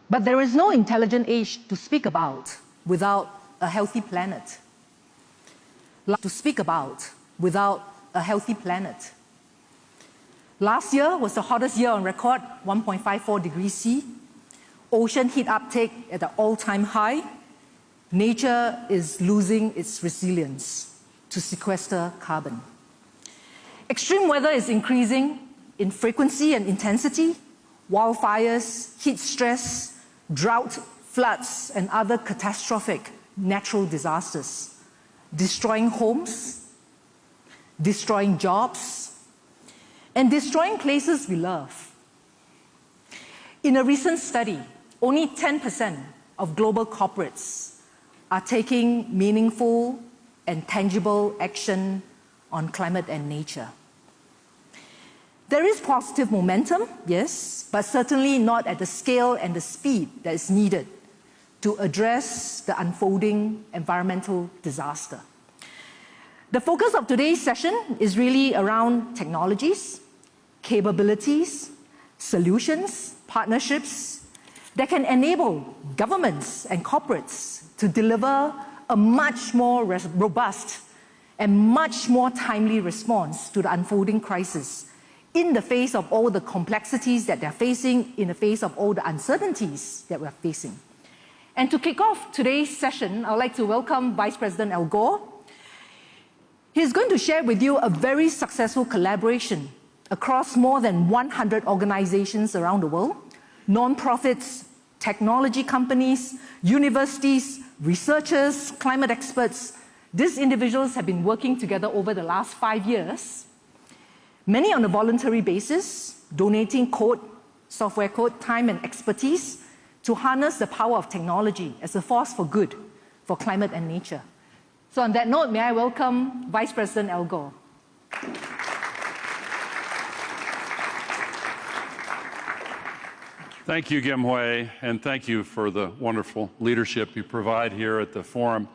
But there is no intelligent age to speak about without a healthy planet. To speak about without a healthy planet. Last year was the hottest year on record, 1.54 degrees C. Ocean heat uptake at an all-time high. Nature is losing its resilience to sequester carbon. Extreme weather is increasing in frequency and intensity. Wildfires, heat stress, drought, floods, and other catastrophic natural disasters, destroying homes, destroying jobs, and destroying places we love. In a recent study, only 10% of global corporates are taking meaningful and tangible action on climate and nature. There is positive momentum, yes, but certainly not at the scale and the speed that is needed to address the unfolding environmental disaster. The focus of today's session is really around technologies, capabilities, solutions, partnerships that can enable governments and corporates to deliver a much more robust and much more timely response to the unfolding crisis in the face of all the complexities that they're facing, in the face of all the uncertainties that we're facing. And to kick off today's session, I'd like to welcome Vice President Al Gore. He's going to share with you a very successful collaboration across more than 100 organizations around the world, non-profits, technology companies, universities, researchers, climate experts. These individuals have been working together over the last 5 years, many on a voluntary basis, donating code, software code, time and expertise to harness the power of technology as a force for good for climate and nature. So on that note, may I welcome Vice President Al Gore. Thank you, Kim Hui, and thank you for the wonderful leadership you provide here at the forum.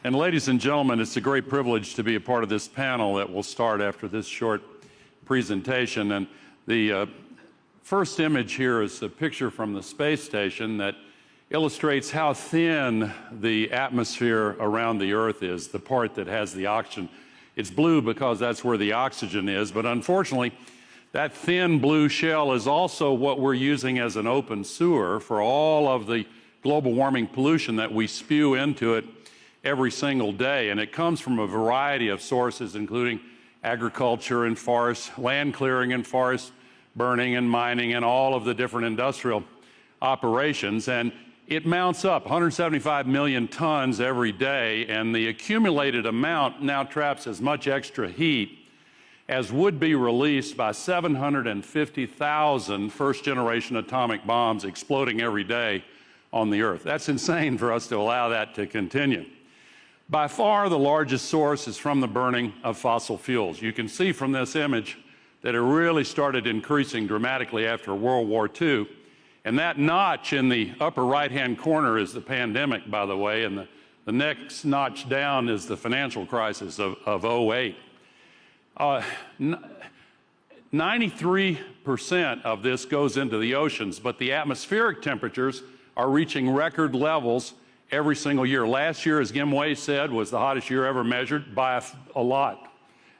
And ladies and gentlemen, it's a great privilege to be a part of this panel that will start after this short presentation. And the first image here is a picture from the space station that illustrates how thin the atmosphere around the Earth is, the part that has the oxygen. It's blue because that's where the oxygen is, but unfortunately, that thin blue shell is also what we're using as an open sewer for all of the global warming pollution that we spew into it every single day. And it comes from a variety of sources, including agriculture and forest, land clearing and forest burning and mining and all of the different industrial operations. And it mounts up 175 million tons every day, and the accumulated amount now traps as much extra heat as would be released by 750,000 first-generation atomic bombs exploding every day on the Earth. That's insane for us to allow that to continue. By far, the largest source is from the burning of fossil fuels. You can see from this image that it really started increasing dramatically after World War II. And that notch in the upper right-hand corner is the pandemic, by the way, and the next notch down is the financial crisis of 2008. 93% of this goes into the oceans, but the atmospheric temperatures are reaching record levels every single year. Last year, as Kim Hui said, was the hottest year ever measured by a lot.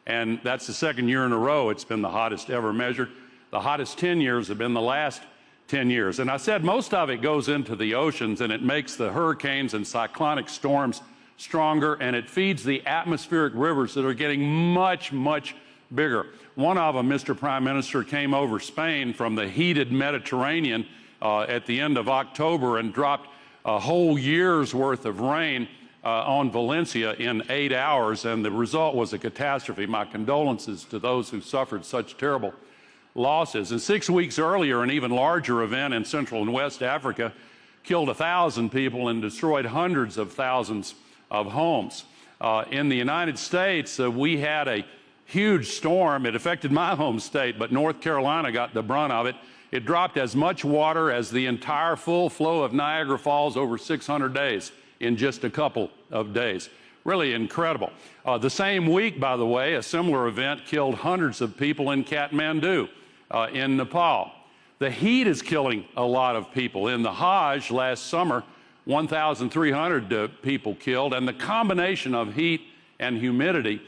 And that's the second year in a row it's been the hottest ever measured. The hottest 10 years have been the last 10 years. And I said most of it goes into the oceans, and it makes the hurricanes and cyclonic storms stronger, and it feeds the atmospheric rivers that are getting much, much bigger. One of them, Mr. Prime Minister, came over Spain from the heated Mediterranean at the end of October and dropped a whole year's worth of rain on Valencia in 8 hours, and the result was a catastrophe. My condolences to those who suffered such terrible losses. And 6 weeks earlier, an even larger event in Central and West Africa killed 1,000 people and destroyed hundreds of thousands of homes. In the United States, we had a huge storm. It affected my home state, but North Carolina got the brunt of it. It dropped as much water as the entire full flow of Niagara Falls over 600 days in just a couple of days. Really incredible. The same week, by the way, a similar event killed hundreds of people in Kathmandu, in Nepal. The heat is killing a lot of people. In the Hajj last summer, 1,300 people killed, and the combination of heat and humidity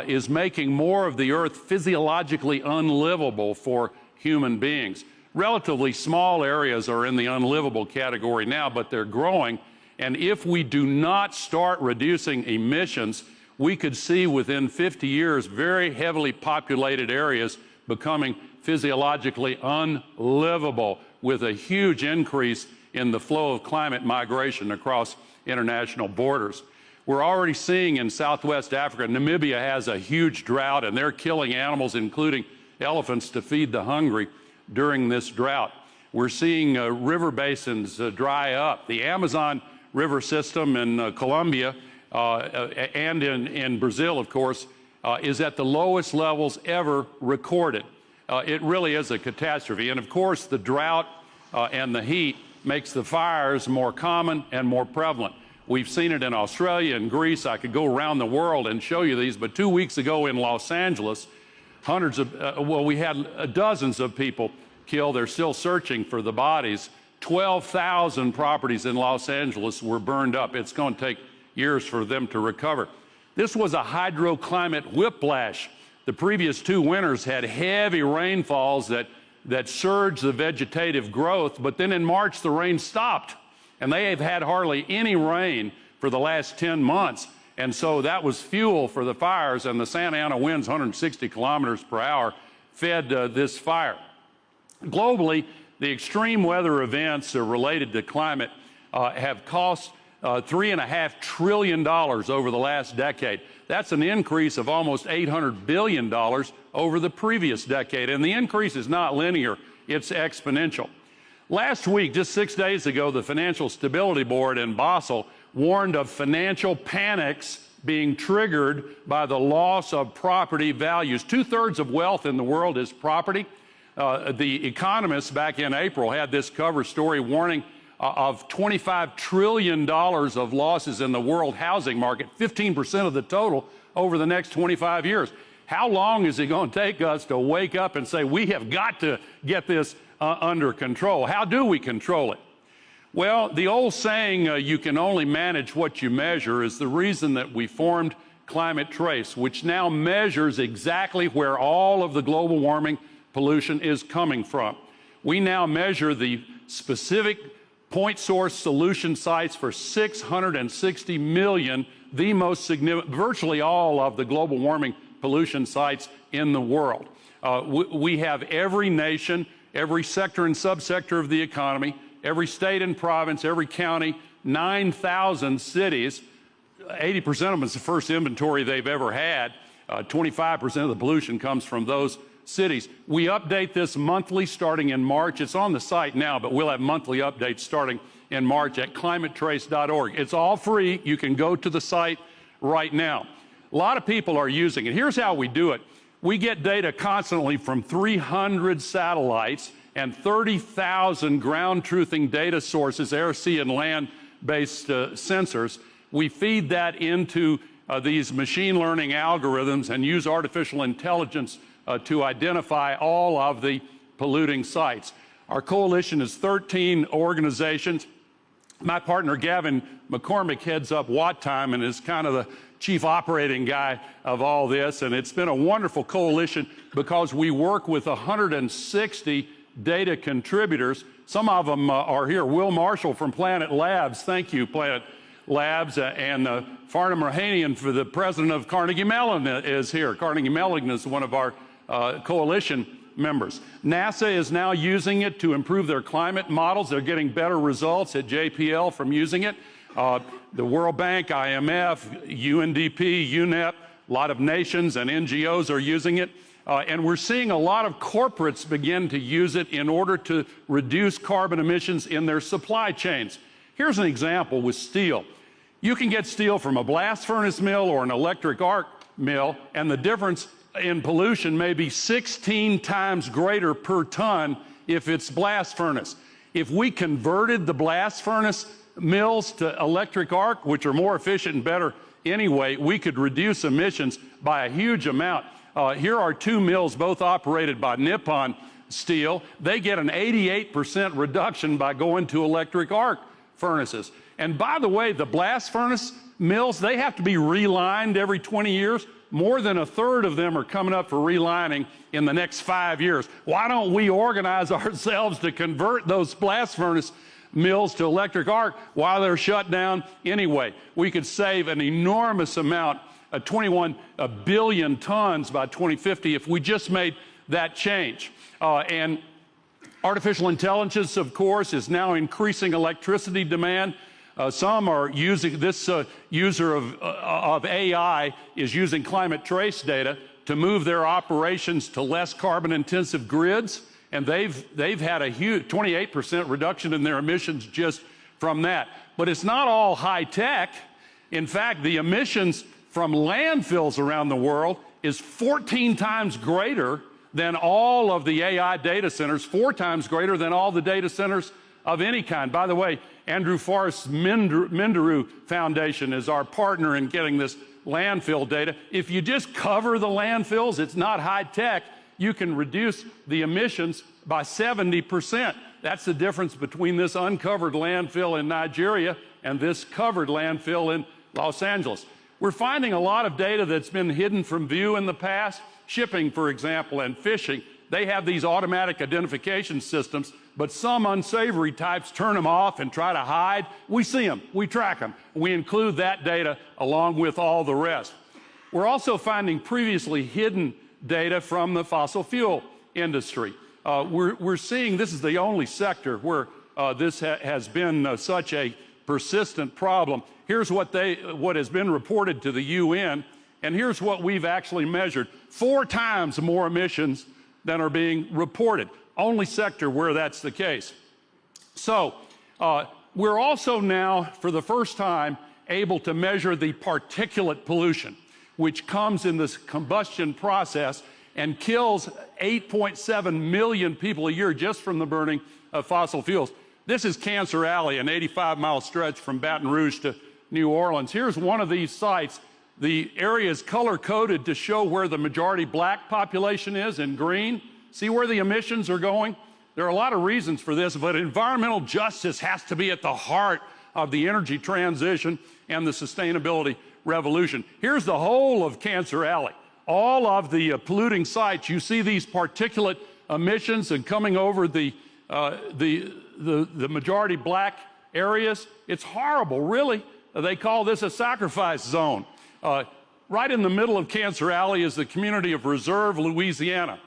is making more of the earth physiologically unlivable for human beings. Relatively small areas are in the unlivable category now, but they're growing. And if we do not start reducing emissions, we could see within 50 years very heavily populated areas becoming physiologically unlivable, with a huge increase in the flow of climate migration across international borders. We're already seeing in Southwest Africa, Namibia has a huge drought, and they're killing animals, including elephants, to feed the hungry during this drought. We're seeing river basins dry up. The Amazon River system in Colombia and in Brazil, of course, is at the lowest levels ever recorded. It really is a catastrophe. And of course, the drought and the heat makes the fires more common and more prevalent. We've seen it in Australia and Greece. I could go around the world and show you these, but 2 weeks ago in Los Angeles, we had dozens of people killed. They're still searching for the bodies. 12,000 properties in Los Angeles were burned up. It's going to take years for them to recover. This was a hydroclimate whiplash. The previous 2 winters had heavy rainfalls that surged the vegetative growth, but then in March the rain stopped, and they have had hardly any rain for the last 10 months. And so that was fuel for the fires, and the Santa Ana winds, 160 kilometers per hour, fed this fire. Globally, the extreme weather events related to climate have cost $3.5 trillion over the last decade. That's an increase of almost $800 billion over the previous decade. And the increase is not linear, it's exponential. Last week, just 6 days ago, the Financial Stability Board in Basel warned of financial panics being triggered by the loss of property values. 2/3 of wealth in the world is property. The Economist back in April had this cover story warning of $25 trillion of losses in the world housing market, 15% of the total over the next 25 years. How long is it going to take us to wake up and say, we have got to get this under control? How do we control it? Well, the old saying, you can only manage what you measure, is the reason that we formed Climate Trace, which now measures exactly where all of the global warming pollution is coming from. We now measure the specific point source solution sites for 660 million, the most significant, virtually all of the global warming pollution sites in the world. We have every nation, every sector and subsector of the economy, every state and province, every county, 9,000 cities. 80% of them is the first inventory they've ever had. 25% of the pollution comes from those cities. We update this monthly starting in March. It's on the site now, but we'll have monthly updates starting in March at climatetrace.org. It's all free. You can go to the site right now. A lot of people are using it. Here's how we do it. We get data constantly from 300 satellites and 30,000 ground truthing data sources, air, sea, and land-based sensors. We feed that into these machine learning algorithms and use artificial intelligence to identify all of the polluting sites. Our coalition is 13 organizations. My partner Gavin McCormick heads up Watt Time and is kind of the chief operating guy of all this. And it's been a wonderful coalition because we work with 160 data contributors. Some of them are here. Will Marshall from Planet Labs. Thank you, Planet Labs. And Farnham Rahanian, for the president of Carnegie Mellon, is here. Carnegie Mellon is one of our coalition members. NASA is now using it to improve their climate models. They're getting better results at JPL from using it. The World Bank, IMF, UNDP, UNEP, a lot of nations and NGOs are using it. And we're seeing a lot of corporates begin to use it in order to reduce carbon emissions in their supply chains. Here's an example with steel. You can get steel from a blast furnace mill or an electric arc mill, and the difference in pollution may be 16 times greater per ton if it's blast furnace. If we converted the blast furnace mills to electric arc, which are more efficient and better anyway, we could reduce emissions by a huge amount. Here are 2 mills, both operated by Nippon steel, they get an 88% reduction by going to electric arc furnaces. And by the way, the blast furnace mills, they have to be relined every 20 years. More than a third of them are coming up for relining in the next 5 years. Why don't we organize ourselves to convert those blast furnace mills to electric arc while they're shut down anyway? We could save an enormous amount, 21 billion tons by 2050 if we just made that change. And artificial intelligence, of course, is now increasing electricity demand. Some are using this user of AI is using climate trace data to move their operations to less carbon-intensive grids, and they've had a huge 28% reduction in their emissions just from that. But it's not all high tech. In fact, the emissions from landfills around the world is 14 times greater than all of the AI data centers, 4 times greater than all the data centers of any kind. By the way, Andrew Forrest's Minderoo Foundation is our partner in getting this landfill data. If you just cover the landfills, it's not high tech, you can reduce the emissions by 70%. That's the difference between this uncovered landfill in Nigeria and this covered landfill in Los Angeles. We're finding a lot of data that's been hidden from view in the past. Shipping, for example, and fishing, they have these automatic identification systems, but some unsavory types turn them off and try to hide. We see them, we track them. We include that data along with all the rest. We're also finding previously hidden data from the fossil fuel industry. We're seeing this is the only sector where this has been such a persistent problem. Here's what has been reported to the UN, and here's what we've actually measured. 4 times more emissions than are being reported. Only sector where that's the case. So we're also now, for the first time, able to measure the particulate pollution, which comes in this combustion process and kills 8.7 million people a year just from the burning of fossil fuels. This is Cancer Alley, an 85-mile stretch from Baton Rouge to New Orleans. Here's one of these sites. The area is color-coded to show where the majority black population is in green. See where the emissions are going? There are a lot of reasons for this, but environmental justice has to be at the heart of the energy transition and the sustainability revolution. Here's the whole of Cancer Alley. All of the polluting sites, you see these particulate emissions and coming over the majority black areas. It's horrible, really. They call this a sacrifice zone. Right in the middle of Cancer Alley is the community of Reserve, Louisiana.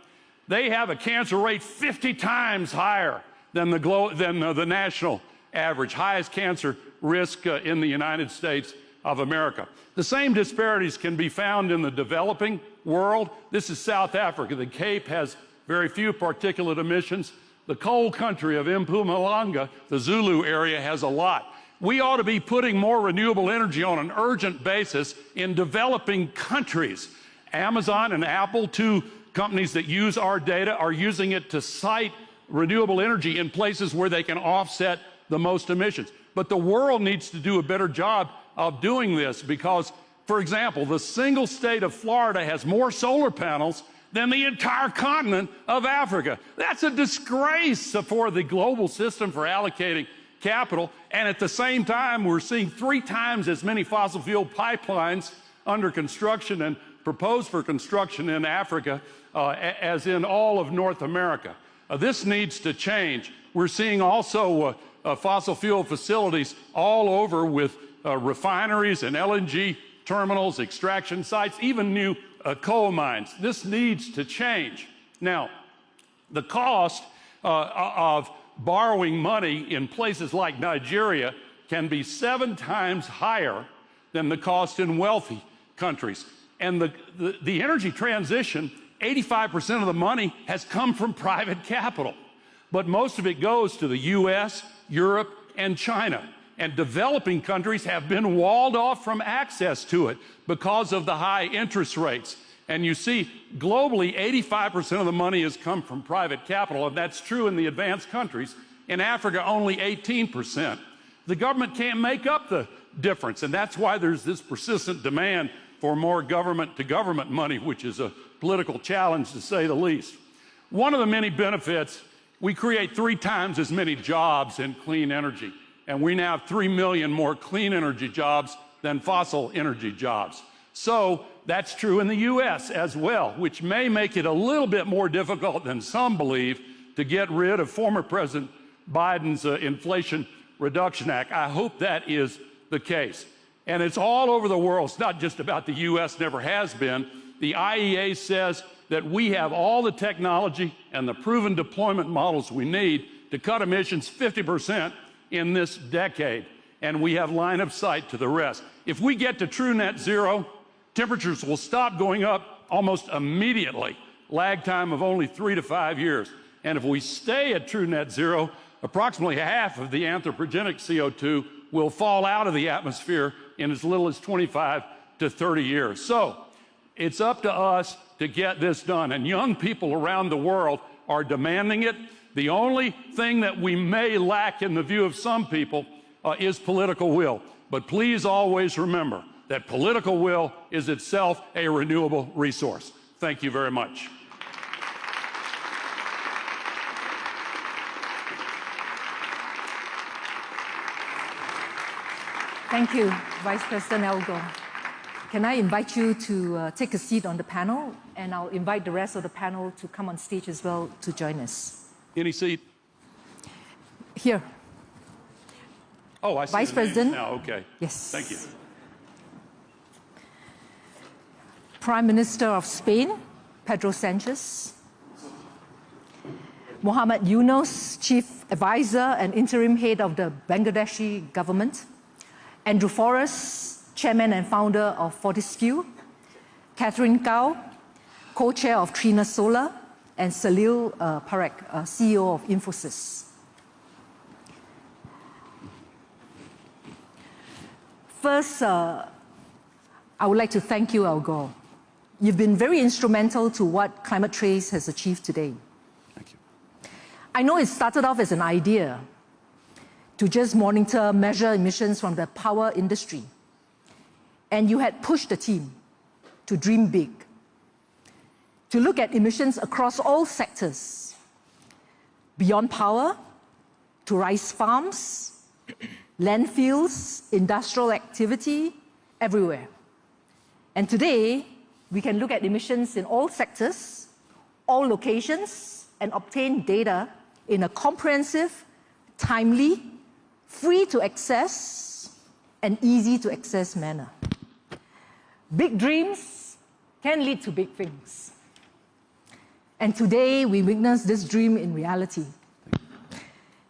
They have a cancer rate 50 times higher than the national average, highest cancer risk in the United States of America. The same disparities can be found in the developing world. This is South Africa. The Cape has very few particulate emissions. The coal country of Mpumalanga, the Zulu area, has a lot. We ought to be putting more renewable energy on an urgent basis in developing countries. Amazon and Apple, 2 companies that use our data, are using it to site renewable energy in places where they can offset the most emissions. But the world needs to do a better job of doing this because, for example, the single state of Florida has more solar panels than the entire continent of Africa. That's a disgrace for the global system for allocating capital, and at the same time, we're seeing 3 times as many fossil fuel pipelines under construction and proposed for construction in Africa as in all of North America. This needs to change. We're seeing also fossil fuel facilities all over with refineries and LNG terminals, extraction sites, even new coal mines. This needs to change. Now, the cost of borrowing money in places like Nigeria can be 7 times higher than the cost in wealthy countries. And the energy transition, 85% of the money has come from private capital. But most of it goes to the US, Europe, and China. And developing countries have been walled off from access to it because of the high interest rates. And you see, globally, 85% of the money has come from private capital, and that's true in the advanced countries. In Africa, only 18%. The government can't make up the difference, and that's why there's this persistent demand for more government-to-government money, which is a political challenge, to say the least. One of the many benefits, we create 3 times as many jobs in clean energy, and we now have 3 million more clean energy jobs than fossil energy jobs. So that's true in the U.S. as well, which may make it a little bit more difficult than some believe to get rid of former President Biden's Inflation Reduction Act. I hope that is the case. And it's all over the world. It's not just about the U.S., never has been. The IEA says that we have all the technology and the proven deployment models we need to cut emissions 50% in this decade, and we have line of sight to the rest. If we get to true net zero, temperatures will stop going up almost immediately, lag time of only 3 to 5 years. And if we stay at true net zero, approximately half of the anthropogenic CO2 will fall out of the atmosphere in as little as 25 to 30 years. So it's up to us to get this done, and young people around the world are demanding it. The only thing that we may lack in the view of some people is political will. But please always remember that political will is itself a renewable resource. Thank you very much. Thank you, Vice President Al Gore. Can I invite you to take a seat on the panel, and I'll invite the rest of the panel to come on stage as well to join us. Any seat? Here. Oh, I see. Vice President. Now, okay. Yes. Thank you. Prime Minister of Spain, Pedro Sanchez. Muhammad Yunus, Chief Advisor and Interim Head of the Bangladeshi government. Andrew Forrest, Chairman and Founder of Fortescue. Catherine Kao, Co-Chair of Trina Solar. And Salil Parekh, CEO of Infosys. First, I would like to thank you, Al Gore. You've been very instrumental to what Climate Trace has achieved today. Thank you. I know it started off as an idea to just monitor, measure emissions from the power industry. And you had pushed the team to dream big, to look at emissions across all sectors, beyond power, to rice farms, landfills, industrial activity, everywhere. And today, we can look at emissions in all sectors, all locations, and obtain data in a comprehensive, timely, free to access, and easy to access manner. Big dreams can lead to big things. And today, we witness this dream in reality.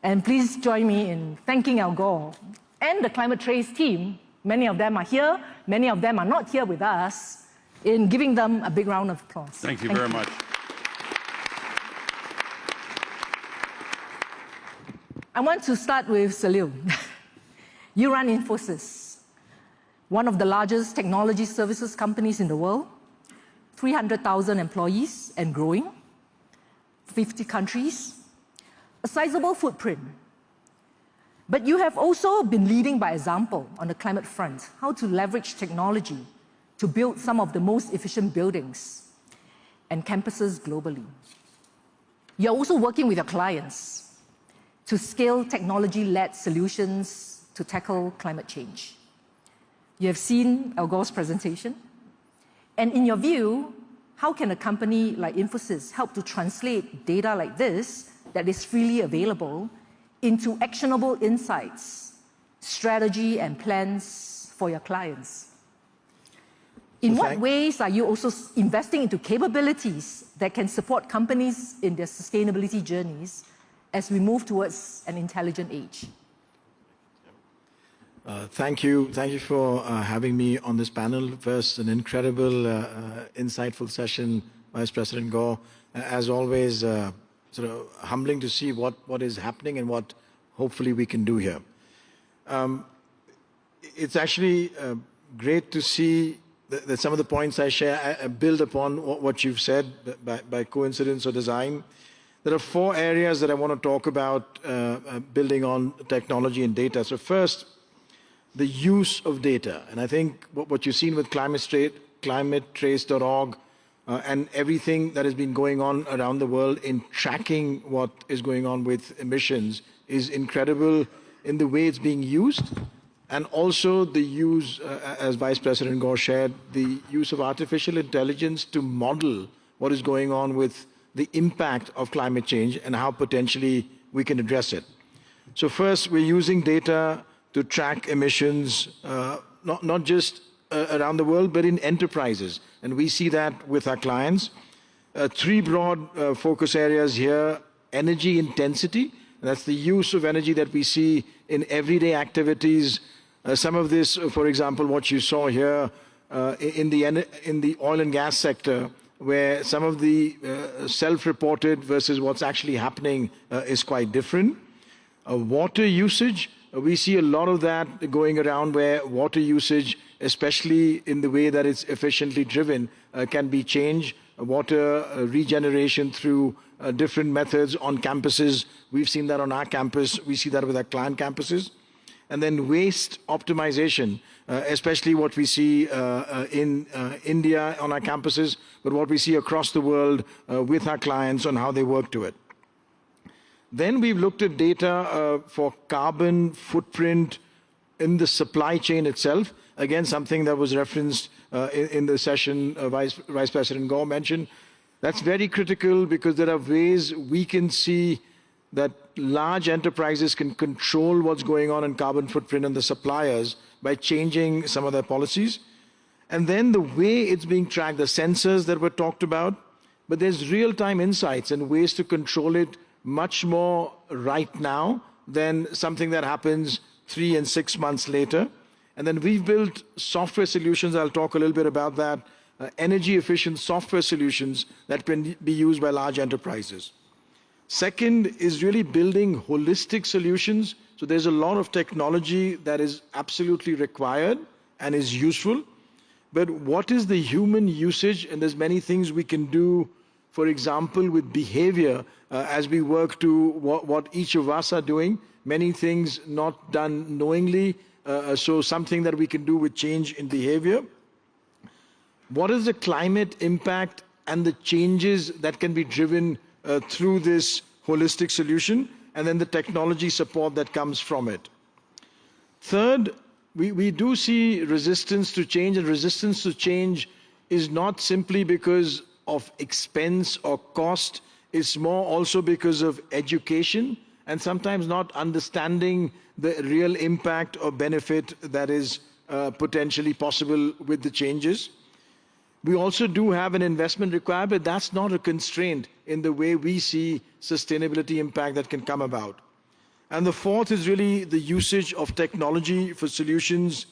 And please join me in thanking Al Gore and the Climate Trace team. Many of them are here, many of them are not here with us, in giving them a big round of applause. Thank you very much. I want to start with Salil. You run Infosys, one of the largest technology services companies in the world, 300,000 employees and growing, 50 countries, a sizable footprint. But you have also been leading by example on the climate front, how to leverage technology to build some of the most efficient buildings and campuses globally. You're also working with your clients to scale technology-led solutions to tackle climate change. You have seen Al Gore's presentation. And in your view, how can a company like Infosys help to translate data like this that is freely available into actionable insights, strategy, and plans for your clients? In what ways are you also investing into capabilities that can support companies in their sustainability journeys as we move towards an intelligent age? Thank you for having me on this panel. First, an incredible, insightful session, Vice President Gore. As always, sort of humbling to see what is happening and what hopefully we can do here. It's actually great to see that some of the points I share build upon what you've said by coincidence or design. There are 4 areas that I want to talk about building on technology and data. So first, the use of data. And I think what you've seen with climatetrace.org, and everything that has been going on around the world in tracking what is going on with emissions is incredible in the way it's being used, and also the use, as Vice President Gore shared, the use of artificial intelligence to model what is going on with the impact of climate change and how potentially we can address it. So first, we're using data to track emissions, not just around the world, but in enterprises. And we see that with our clients. Three broad focus areas here: energy intensity, that's the use of energy that we see in everyday activities. Some of this, for example, what you saw here in the oil and gas sector, where some of the self-reported versus what's actually happening is quite different. Water usage, we see a lot of that going around, where water usage, especially in the way that it's efficiently driven, can be changed. Water regeneration through different methods on campuses. We've seen that on our campus. We see that with our client campuses. And then waste optimization, especially what we see in India on our campuses, but what we see across the world with our clients on how they work to it. Then we've looked at data for carbon footprint in the supply chain itself. Again, something that was referenced in the session Vice President Gore mentioned. That's very critical because there are ways we can see that large enterprises can control what's going on in carbon footprint and the suppliers by changing some of their policies. And then the way it's being tracked, the sensors that were talked about, but there's real-time insights and ways to control it much more right now than something that happens 3 and 6 months later. And then we've built software solutions, I'll talk a little bit about that, energy-efficient software solutions that can be used by large enterprises. Second is really building holistic solutions. So there's a lot of technology that is absolutely required and is useful. But what is the human usage? And there's many things we can do, for example, with behavior as we work to what each of us are doing. Many things not done knowingly. So something that we can do with change in behavior. What is the climate impact and the changes that can be driven through this holistic solution, and then the technology support that comes from it. Third, we do see resistance to change, and resistance to change is not simply because of expense or cost, it's more also because of education and sometimes not understanding the real impact or benefit that is potentially possible with the changes. We also do have an investment required, but that's not a constraint in the way we see sustainability impact that can come about. And the fourth is really the usage of technology for solutions,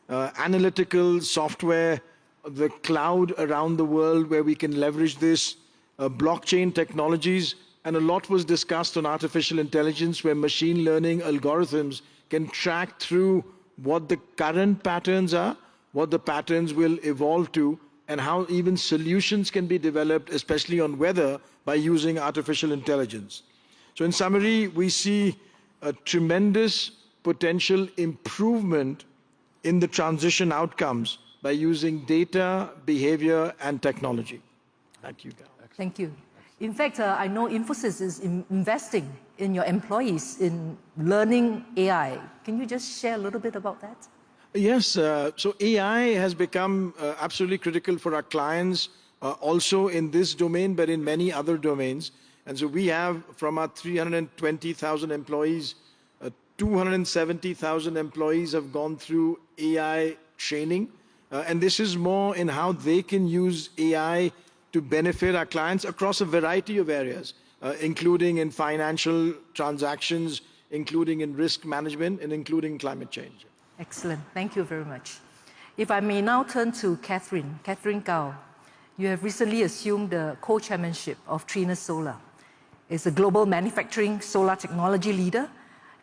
analytical software, the cloud around the world where we can leverage this, blockchain technologies, and a lot was discussed on artificial intelligence where machine learning algorithms can track through what the current patterns are, what the patterns will evolve to, and how even solutions can be developed, especially on weather, by using artificial intelligence. So in summary, we see a tremendous potential improvement in the transition outcomes by using data, behavior, and technology. Thank you, Gal. Thank you. In fact, I know Infosys is investing in your employees in learning AI. Can you just share a little bit about that? Yes, so AI has become absolutely critical for our clients, also in this domain, but in many other domains. And so we have, from our 320,000 employees, 270,000 employees have gone through AI training. And this is more in how they can use AI to benefit our clients across a variety of areas, including in financial transactions, including in risk management, and including climate change. Excellent. Thank you very much. If I may now turn to Catherine Gao. You have recently assumed the co-chairmanship of Trina Solar. It's a global manufacturing solar technology leader,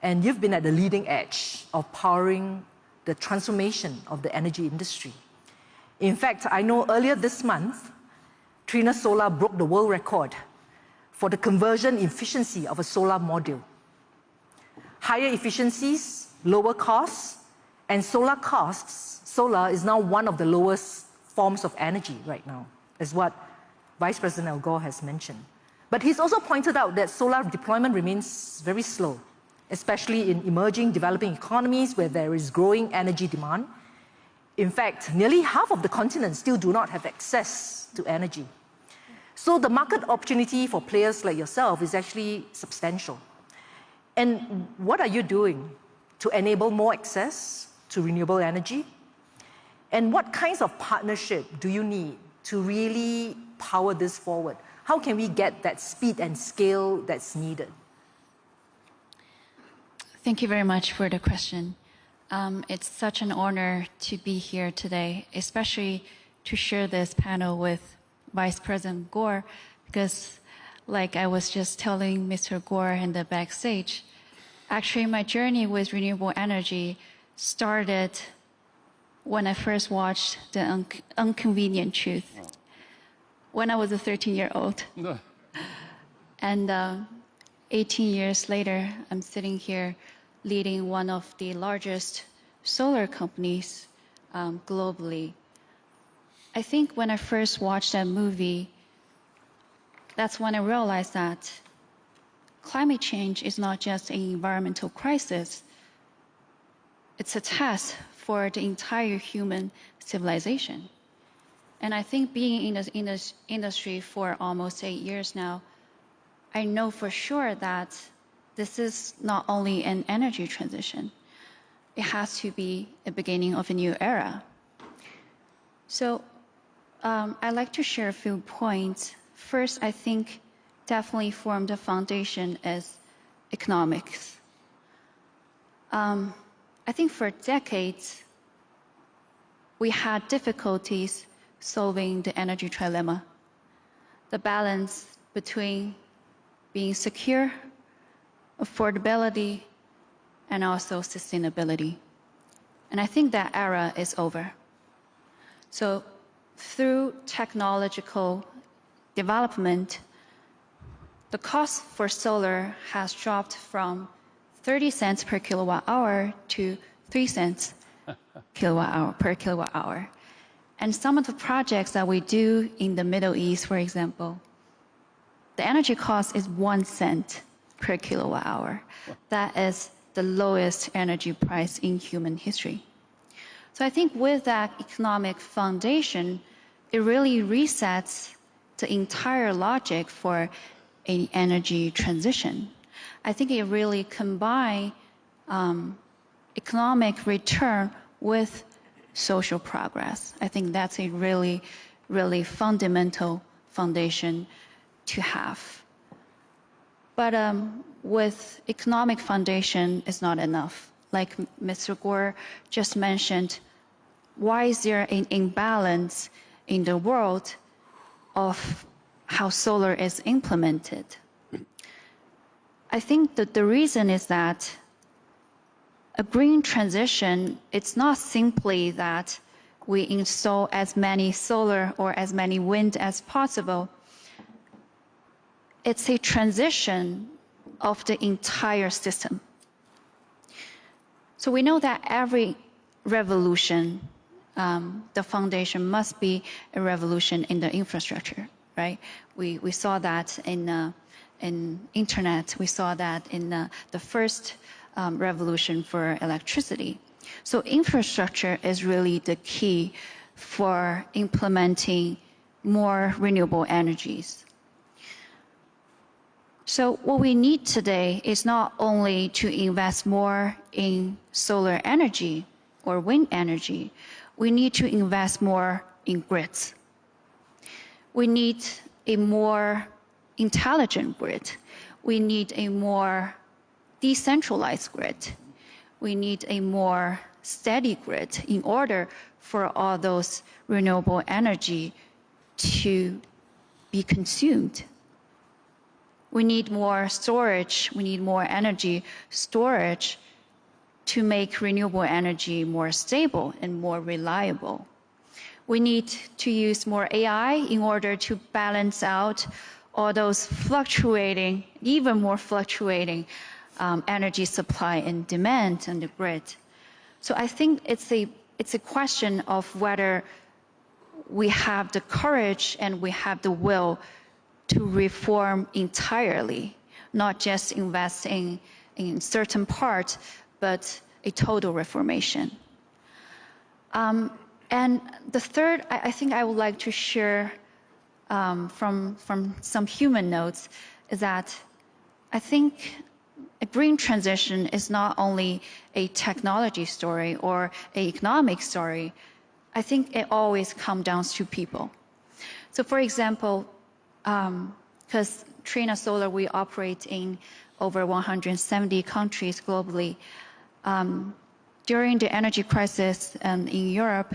and you've been at the leading edge of powering the transformation of the energy industry. In fact, I know earlier this month, Trina Solar broke the world record for the conversion efficiency of a solar module. Higher efficiencies, lower costs, and solar is now one of the lowest forms of energy right now, is what Vice President Al Gore has mentioned. But he's also pointed out that solar deployment remains very slow, especially in emerging, developing economies where there is growing energy demand. In fact, nearly half of the continent still do not have access to energy. So the market opportunity for players like yourself is actually substantial. And what are you doing to enable more access to renewable energy? And what kinds of partnership do you need to really power this forward? How can we get that speed and scale that's needed? Thank you very much for the question. It's such an honor to be here today, especially to share this panel with Vice President Gore, because like I was just telling Mr. Gore in the backstage, actually my journey with renewable energy started when I first watched The Inconvenient Truth, when I was a 13-year-old. And 18 years later, I'm sitting here leading one of the largest solar companies globally. I think when I first watched that movie, that's when I realized that climate change is not just an environmental crisis, it's a test for the entire human civilization. And I think being in this industry for almost 8 years now, I know for sure that this is not only an energy transition, it has to be a beginning of a new era. So I'd like to share a few points. First, I think definitely form the foundation is economics. I think for decades, we had difficulties solving the energy trilemma, the balance between being secure, affordability, and also sustainability. And I think that era is over. So through technological development, the cost for solar has dropped from 30 cents per kilowatt hour to 3 cents per kilowatt hour. And some of the projects that we do in the Middle East, for example, the energy cost is 1 cent per kilowatt hour. That is the lowest energy price in human history. So I think with that economic foundation, it really resets the entire logic for an energy transition. I think it really combines economic return with social progress. I think that's a really, really fundamental foundation to have. But with economic foundation, it's not enough. Like Mr. Gore just mentioned, why is there an imbalance in the world of how solar is implemented? I think that the reason is that a green transition, it's not simply that we install as many solar or as many wind as possible. It's a transition of the entire system. So we know that every revolution, the foundation must be a revolution in the infrastructure, right? We saw that in internet, we saw that in the first revolution for electricity. So infrastructure is really the key for implementing more renewable energies. So what we need today is not only to invest more in solar energy or wind energy, we need to invest more in grids. We need a more intelligent grid. We need a more decentralized grid. We need a more steady grid in order for all those renewable energy to be consumed. We need more storage, we need more energy storage to make renewable energy more stable and more reliable. We need to use more AI in order to balance out all those fluctuating, even more fluctuating energy supply and demand on the grid. So I think it's a question of whether we have the courage and we have the will to reform entirely, not just invest in certain parts, but a total reformation. And the third, I think I would like to share from some human notes is that I think a green transition is not only a technology story or an economic story. I think it always comes down to people. So for example, because Trina Solar, we operate in over 170 countries globally. During the energy crisis in Europe,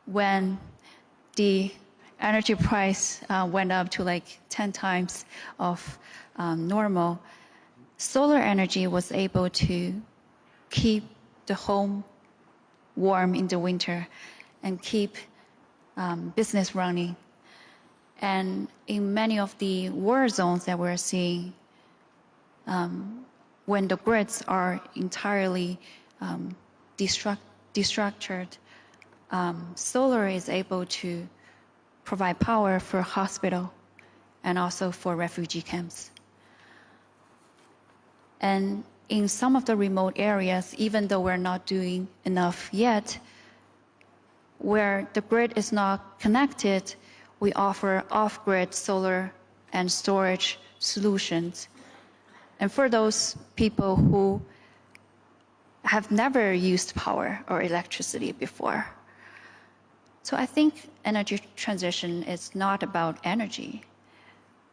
when the energy price went up to like 10 times of normal, solar energy was able to keep the home warm in the winter and keep business running. And in many of the war zones that we're seeing, when the grids are entirely destructured, solar is able to provide power for hospital and also for refugee camps. And in some of the remote areas, even though we're not doing enough yet, where the grid is not connected, we offer off-grid solar and storage solutions. And for those people who have never used power or electricity before. So I think energy transition is not about energy.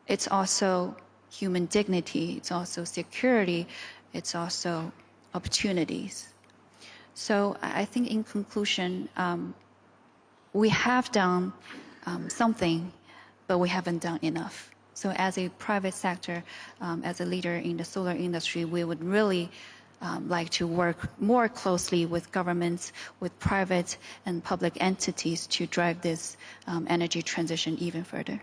It's also human dignity, it's also security, it's also opportunities. So I think in conclusion, we have done something, but we haven't done enough. So as a private sector, as a leader in the solar industry, we would really like to work more closely with governments, with private and public entities to drive this energy transition even further.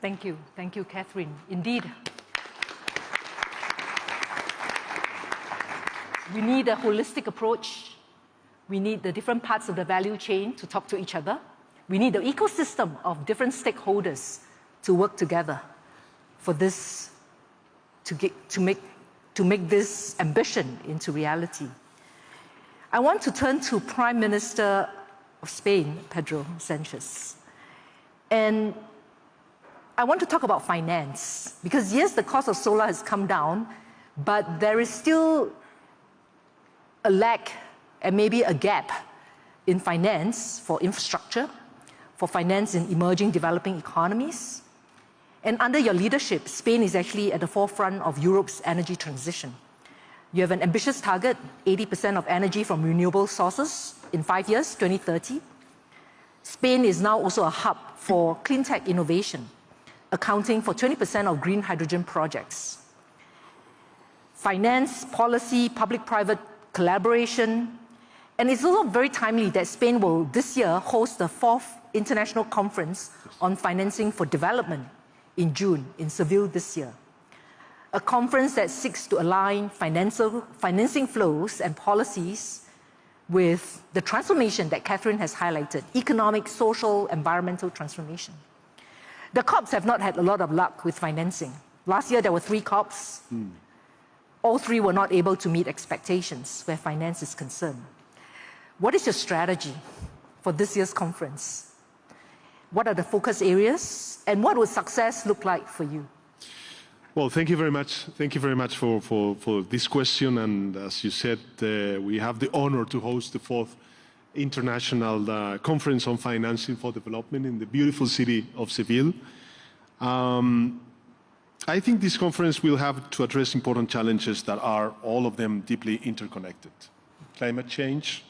Thank you. Thank you, Catherine. Indeed, we need a holistic approach. We need the different parts of the value chain to talk to each other. We need the ecosystem of different stakeholders to work together for this, to make this ambition into reality. I want to turn to Prime Minister of Spain, Pedro Sanchez. And I want to talk about finance, because yes, the cost of solar has come down, but there is still a lack and maybe a gap in finance for infrastructure, for finance in emerging developing economies. And under your leadership, Spain is actually at the forefront of Europe's energy transition. You have an ambitious target, 80% of energy from renewable sources in 5 years, 2030. Spain is now also a hub for clean tech innovation, accounting for 20% of green hydrogen projects. Finance, policy, public-private collaboration, and it's also very timely that Spain will this year host the 4th International Conference on Financing for Development in June in Seville this year. A conference that seeks to align financing flows and policies with the transformation that Catherine has highlighted, economic, social, environmental transformation. The COPs have not had a lot of luck with financing. Last year there were 3 COPs. All 3 were not able to meet expectations where finance is concerned. What is your strategy for this year's conference? What are the focus areas, and what would success look like for you? Well, thank you very much. Thank you very much for this question. And as you said, we have the honor to host the 4th International Conference on Financing for Development in the beautiful city of Seville. I think this conference will have to address important challenges that are all of them deeply interconnected. Climate change,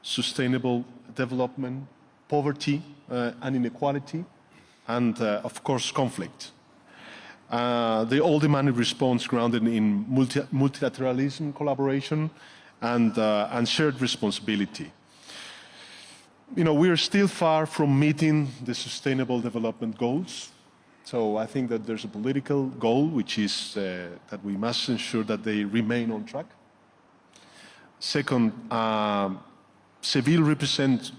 sustainable development, poverty and inequality, and of course conflict. They all demand a response grounded in multilateralism, collaboration, and shared responsibility. You know, we are still far from meeting the Sustainable Development Goals. So I think that there's a political goal, which is that we must ensure that they remain on track. Second, Seville represents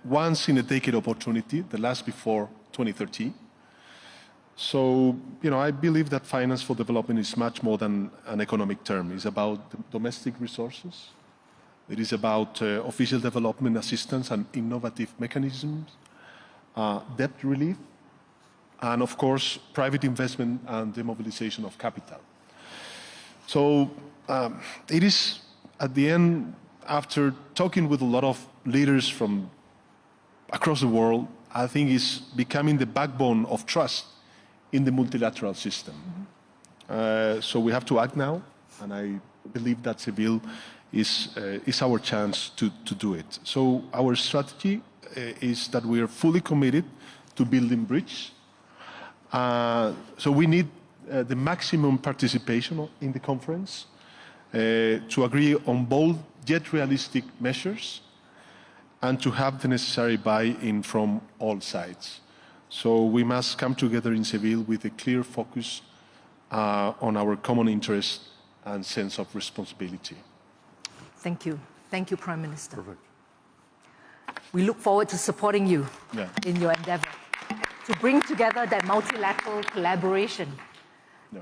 once-in-a-decade opportunity that lasts before 2030. So, I believe that finance for development is much more than an economic term. It's about domestic resources. It is about official development assistance and innovative mechanisms, debt relief, and of course, private investment and the mobilization of capital. So it is, at the end, after talking with a lot of leaders from across the world, I think it's becoming the backbone of trust in the multilateral system. So we have to act now, and I believe that Seville is our chance to do it. So our strategy is that we are fully committed to building bridge. So we need the maximum participation in the conference to agree on bold yet realistic measures and to have the necessary buy-in from all sides. So we must come together in Seville with a clear focus on our common interest and sense of responsibility. Thank you. Thank you, Prime Minister. Perfect. We look forward to supporting you in your endeavor to bring together that multilateral collaboration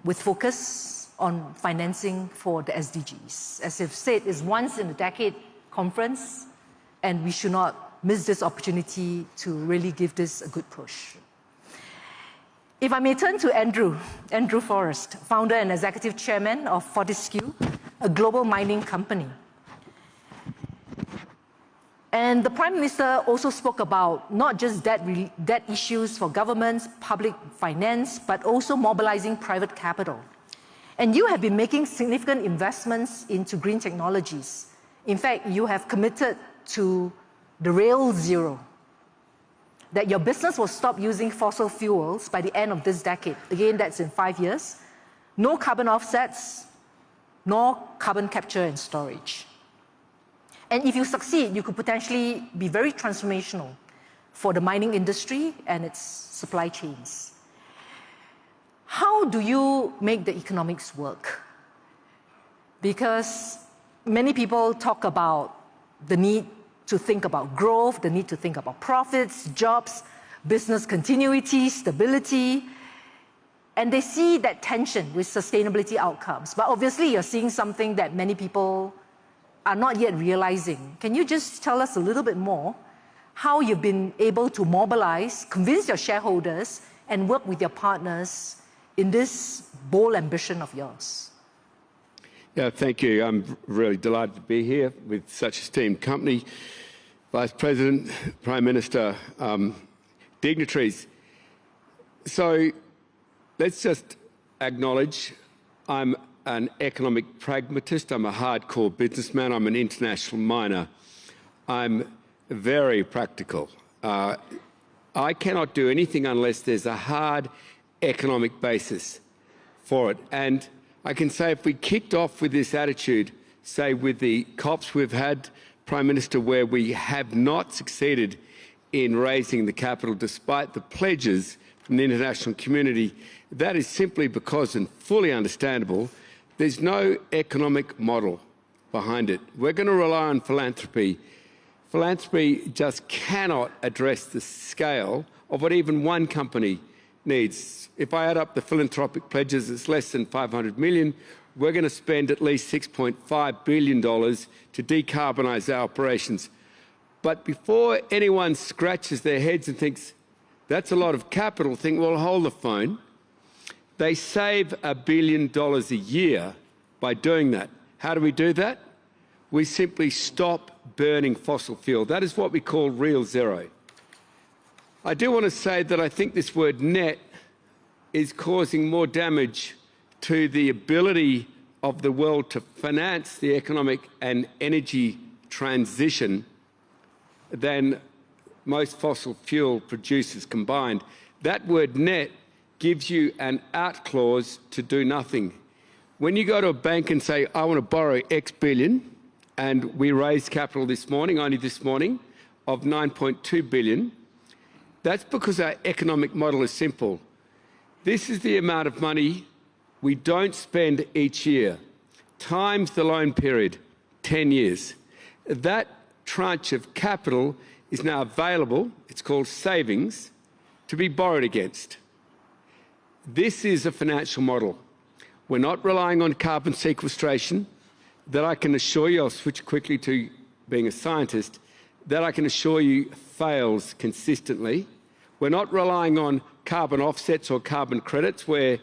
with focus on financing for the SDGs. As I've said, it's once-in-a-decade conference, and we should not miss this opportunity to really give this a good push. If I may turn to Andrew Forrest, founder and executive chairman of Fortescue, a global mining company. And the Prime Minister also spoke about not just debt issues for governments, public finance, but also mobilizing private capital. And you have been making significant investments into green technologies. In fact, you have committed to the Rail Zero, that your business will stop using fossil fuels by the end of this decade. Again, that's in 5 years. No carbon offsets, nor carbon capture and storage. And if you succeed, you could potentially be very transformational for the mining industry and its supply chains. How do you make the economics work? Because many people talk about the need to think about growth, the need to think about profits, jobs, business continuity, stability, and they see that tension with sustainability outcomes. But obviously, you're seeing something that many people are not yet realizing. Can you just tell us a little bit more how you've been able to mobilize, convince your shareholders, and work with your partners in this bold ambition of yours? Yeah, thank you. I'm really delighted to be here with such esteemed company, Vice President, Prime Minister, dignitaries. So let's just acknowledge I'm an economic pragmatist. I'm a hardcore businessman. I'm an international miner. I'm very practical. I cannot do anything unless there's a hard economic basis for it. And I can say if we kicked off with this attitude, say with the COPs we've had, Prime Minister, where we have not succeeded in raising the capital despite the pledges from the international community, that is simply because, and fully understandable, there's no economic model behind it. We're going to rely on philanthropy. Philanthropy just cannot address the scale of what even one company needs. If I add up the philanthropic pledges, it's less than 500 million. We're going to spend at least $6.5 billion to decarbonise our operations. But before anyone scratches their heads and thinks, that's a lot of capital, think, well, hold the phone. They save $1 billion a year by doing that. How do we do that? We simply stop burning fossil fuel. That is what we call real zero. I do want to say that I think this word net is causing more damage to the ability of the world to finance the economic and energy transition than most fossil fuel producers combined. That word net gives you an out clause to do nothing. When you go to a bank and say, I want to borrow X billion, and we raised capital this morning, only this morning, of 9.2 billion, that's because our economic model is simple. This is the amount of money we don't spend each year, times the loan period, 10 years. That tranche of capital is now available, it's called savings, to be borrowed against. This is a financial model. We're not relying on carbon sequestration. That I can assure you, I'll switch quickly to being a scientist, that I can assure you fails consistently. We're not relying on carbon offsets or carbon credits, where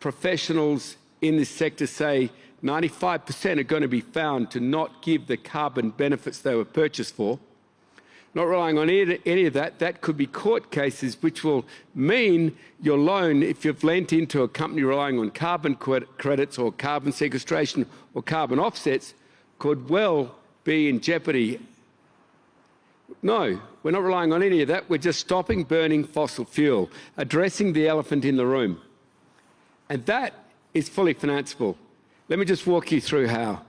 professionals in this sector say 95% are going to be found to not give the carbon benefits they were purchased for. Not relying on any of that. That could be court cases, which will mean your loan, if you've lent into a company relying on carbon credits or carbon sequestration or carbon offsets, could well be in jeopardy. No, we're not relying on any of that. We're just stopping burning fossil fuel, addressing the elephant in the room. And that is fully financeable. Let me just walk you through how.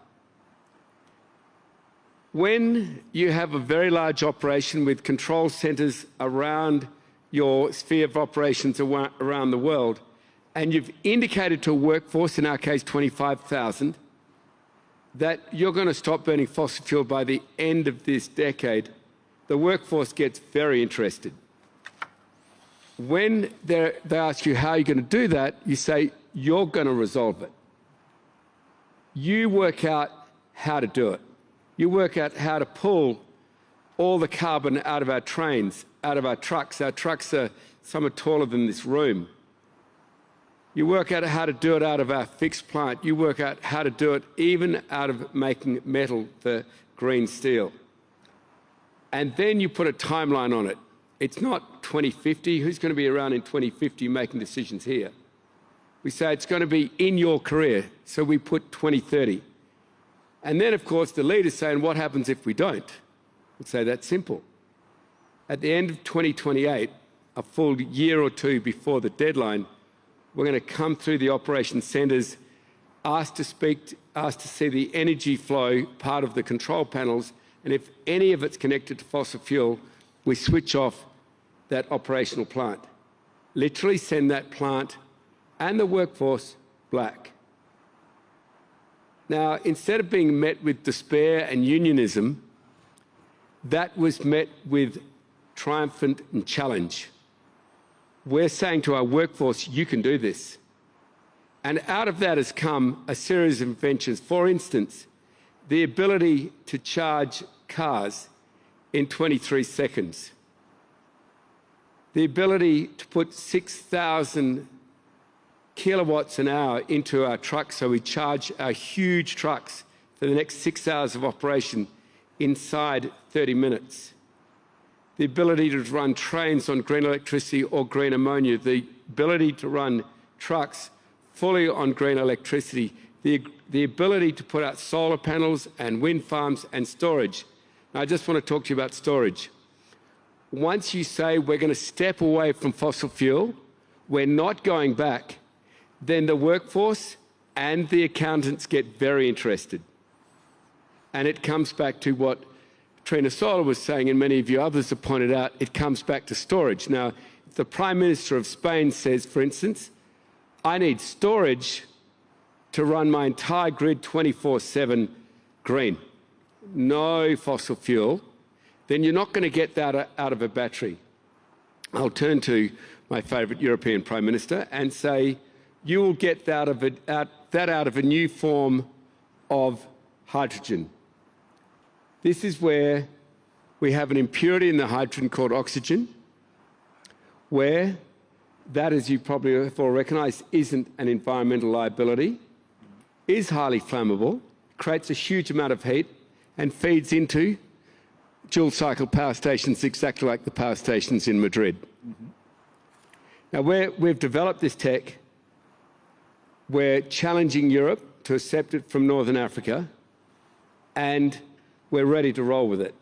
When you have a very large operation with control centres around your sphere of operations around the world, and you've indicated to a workforce, in our case 25,000, that you're going to stop burning fossil fuel by the end of this decade, the workforce gets very interested. When they ask you how you're going to do that, you say, you're going to resolve it. You work out how to do it. You work out how to pull all the carbon out of our trains, out of our trucks. Our trucks are some are taller than this room. You work out how to do it out of our fixed plant. You work out how to do it even out of making metal for green steel. And then you put a timeline on it. It's not 2050. Who's going to be around in 2050 making decisions here? We say it's going to be in your career, so we put 2030. And then, of course, the leader's saying, what happens if we don't? We'd say that's simple. At the end of 2028, a full year or two before the deadline, we're going to come through the operation centres, asked to see the energy flow part of the control panels, and if any of it's connected to fossil fuel, we switch off that operational plant. Literally send that plant and the workforce black. Now, instead of being met with despair and unionism, that was met with triumphant and challenge. We're saying to our workforce, you can do this. And out of that has come a series of inventions. For instance, the ability to charge cars in 23 seconds. The ability to put 6,000 kilowatts an hour into our trucks, so we charge our huge trucks for the next 6 hours of operation inside 30 minutes. The ability to run trains on green electricity or green ammonia, the ability to run trucks fully on green electricity, the ability to put out solar panels and wind farms and storage. Now, I just want to talk to you about storage. Once you say we're going to step away from fossil fuel, we're not going back, then the workforce and the accountants get very interested. And it comes back to what Trina Solar was saying, and many of you others have pointed out, it comes back to storage. Now, if the Prime Minister of Spain says, for instance, I need storage to run my entire grid 24/7 green, no fossil fuel, then you're not going to get that out of a battery. I'll turn to my favourite European Prime Minister and say, you will get that out of a new form of hydrogen. This is where we have an impurity in the hydrogen called oxygen, where that, as you probably have all recognised, isn't an environmental liability, is highly flammable, creates a huge amount of heat, and feeds into dual cycle power stations exactly like the power stations in Madrid. Now, we've developed this tech, we're challenging Europe to accept it from Northern Africa, and we're ready to roll with it.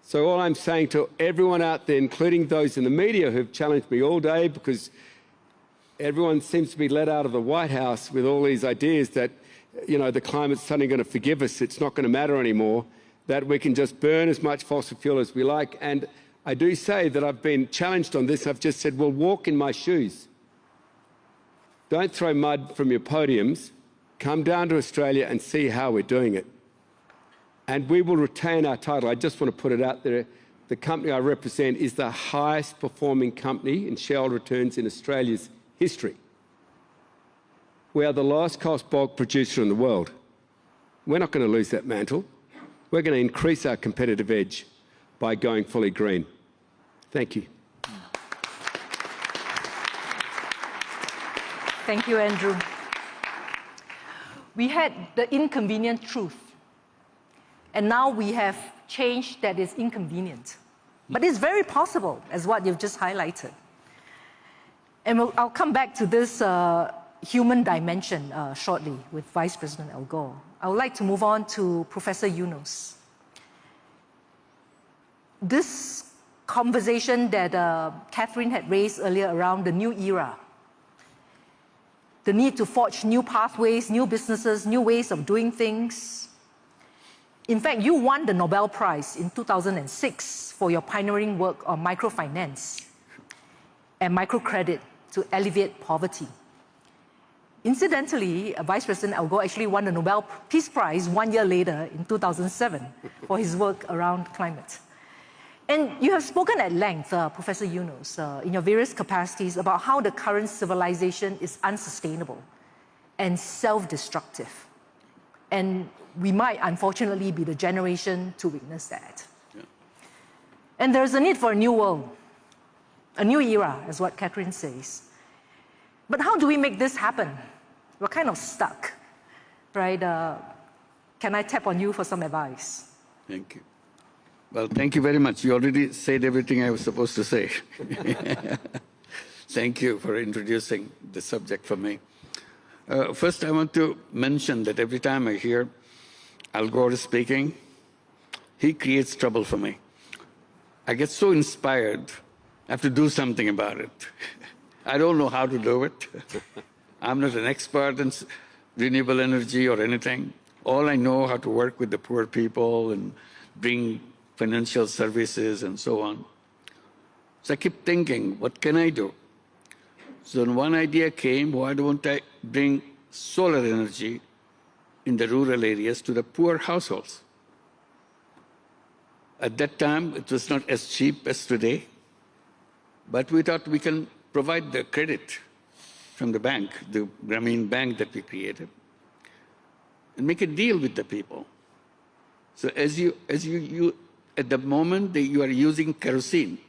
So all I'm saying to everyone out there, including those in the media who've challenged me all day, because everyone seems to be let out of the White House with all these ideas that, you know, the climate's suddenly going to forgive us, it's not going to matter anymore, that we can just burn as much fossil fuel as we like. And I do say that I've been challenged on this. I've just said, well, walk in my shoes. Don't throw mud from your podiums. Come down to Australia and see how we're doing it. And we will retain our title. I just want to put it out there. the company I represent is the highest performing company in shareholder returns in Australia's history. We are the lowest cost bulk producer in the world. We're not going to lose that mantle. We're going to increase our competitive edge by going fully green. Thank you. Thank you, Andrew. We had the inconvenient truth, and now we have change that is inconvenient. But it's very possible, as what you've just highlighted. And I'll come back to this human dimension shortly with Vice President Al Gore. I would like to move on to Professor Yunus. This conversation that Catherine had raised earlier around the new era, the need to forge new pathways, new businesses, new ways of doing things. In fact, you won the Nobel Prize in 2006 for your pioneering work on microfinance and microcredit to alleviate poverty. Incidentally, Vice President Al Gore actually won the Nobel Peace Prize 1 year later in 2007 for his work around climate. And you have spoken at length, Professor Yunus, in your various capacities about how the current civilization is unsustainable and self-destructive. And we might, unfortunately, be the generation to witness that. Yeah. And there's a need for a new world, a new era, is what Catherine says. But how do we make this happen? We're kind of stuck, right? Can I tap on you for some advice? Thank you. Well, thank you very much. You already said everything I was supposed to say. Thank you for introducing the subject for me. First, I want to mention that every time I hear Al Gore speaking, he creates trouble for me. I get so inspired, I have to do something about it. I don't know how to do it. I'm not an expert in renewable energy or anything. All I know how to work with the poor people and bring financial services and so on. So I keep thinking, what can I do? So one idea came, why don't I bring solar energy in the rural areas to the poor households? At that time, it was not as cheap as today, but we thought we can provide the credit from the bank, the Grameen Bank that we created, and make a deal with the people. So at the moment you are using kerosene,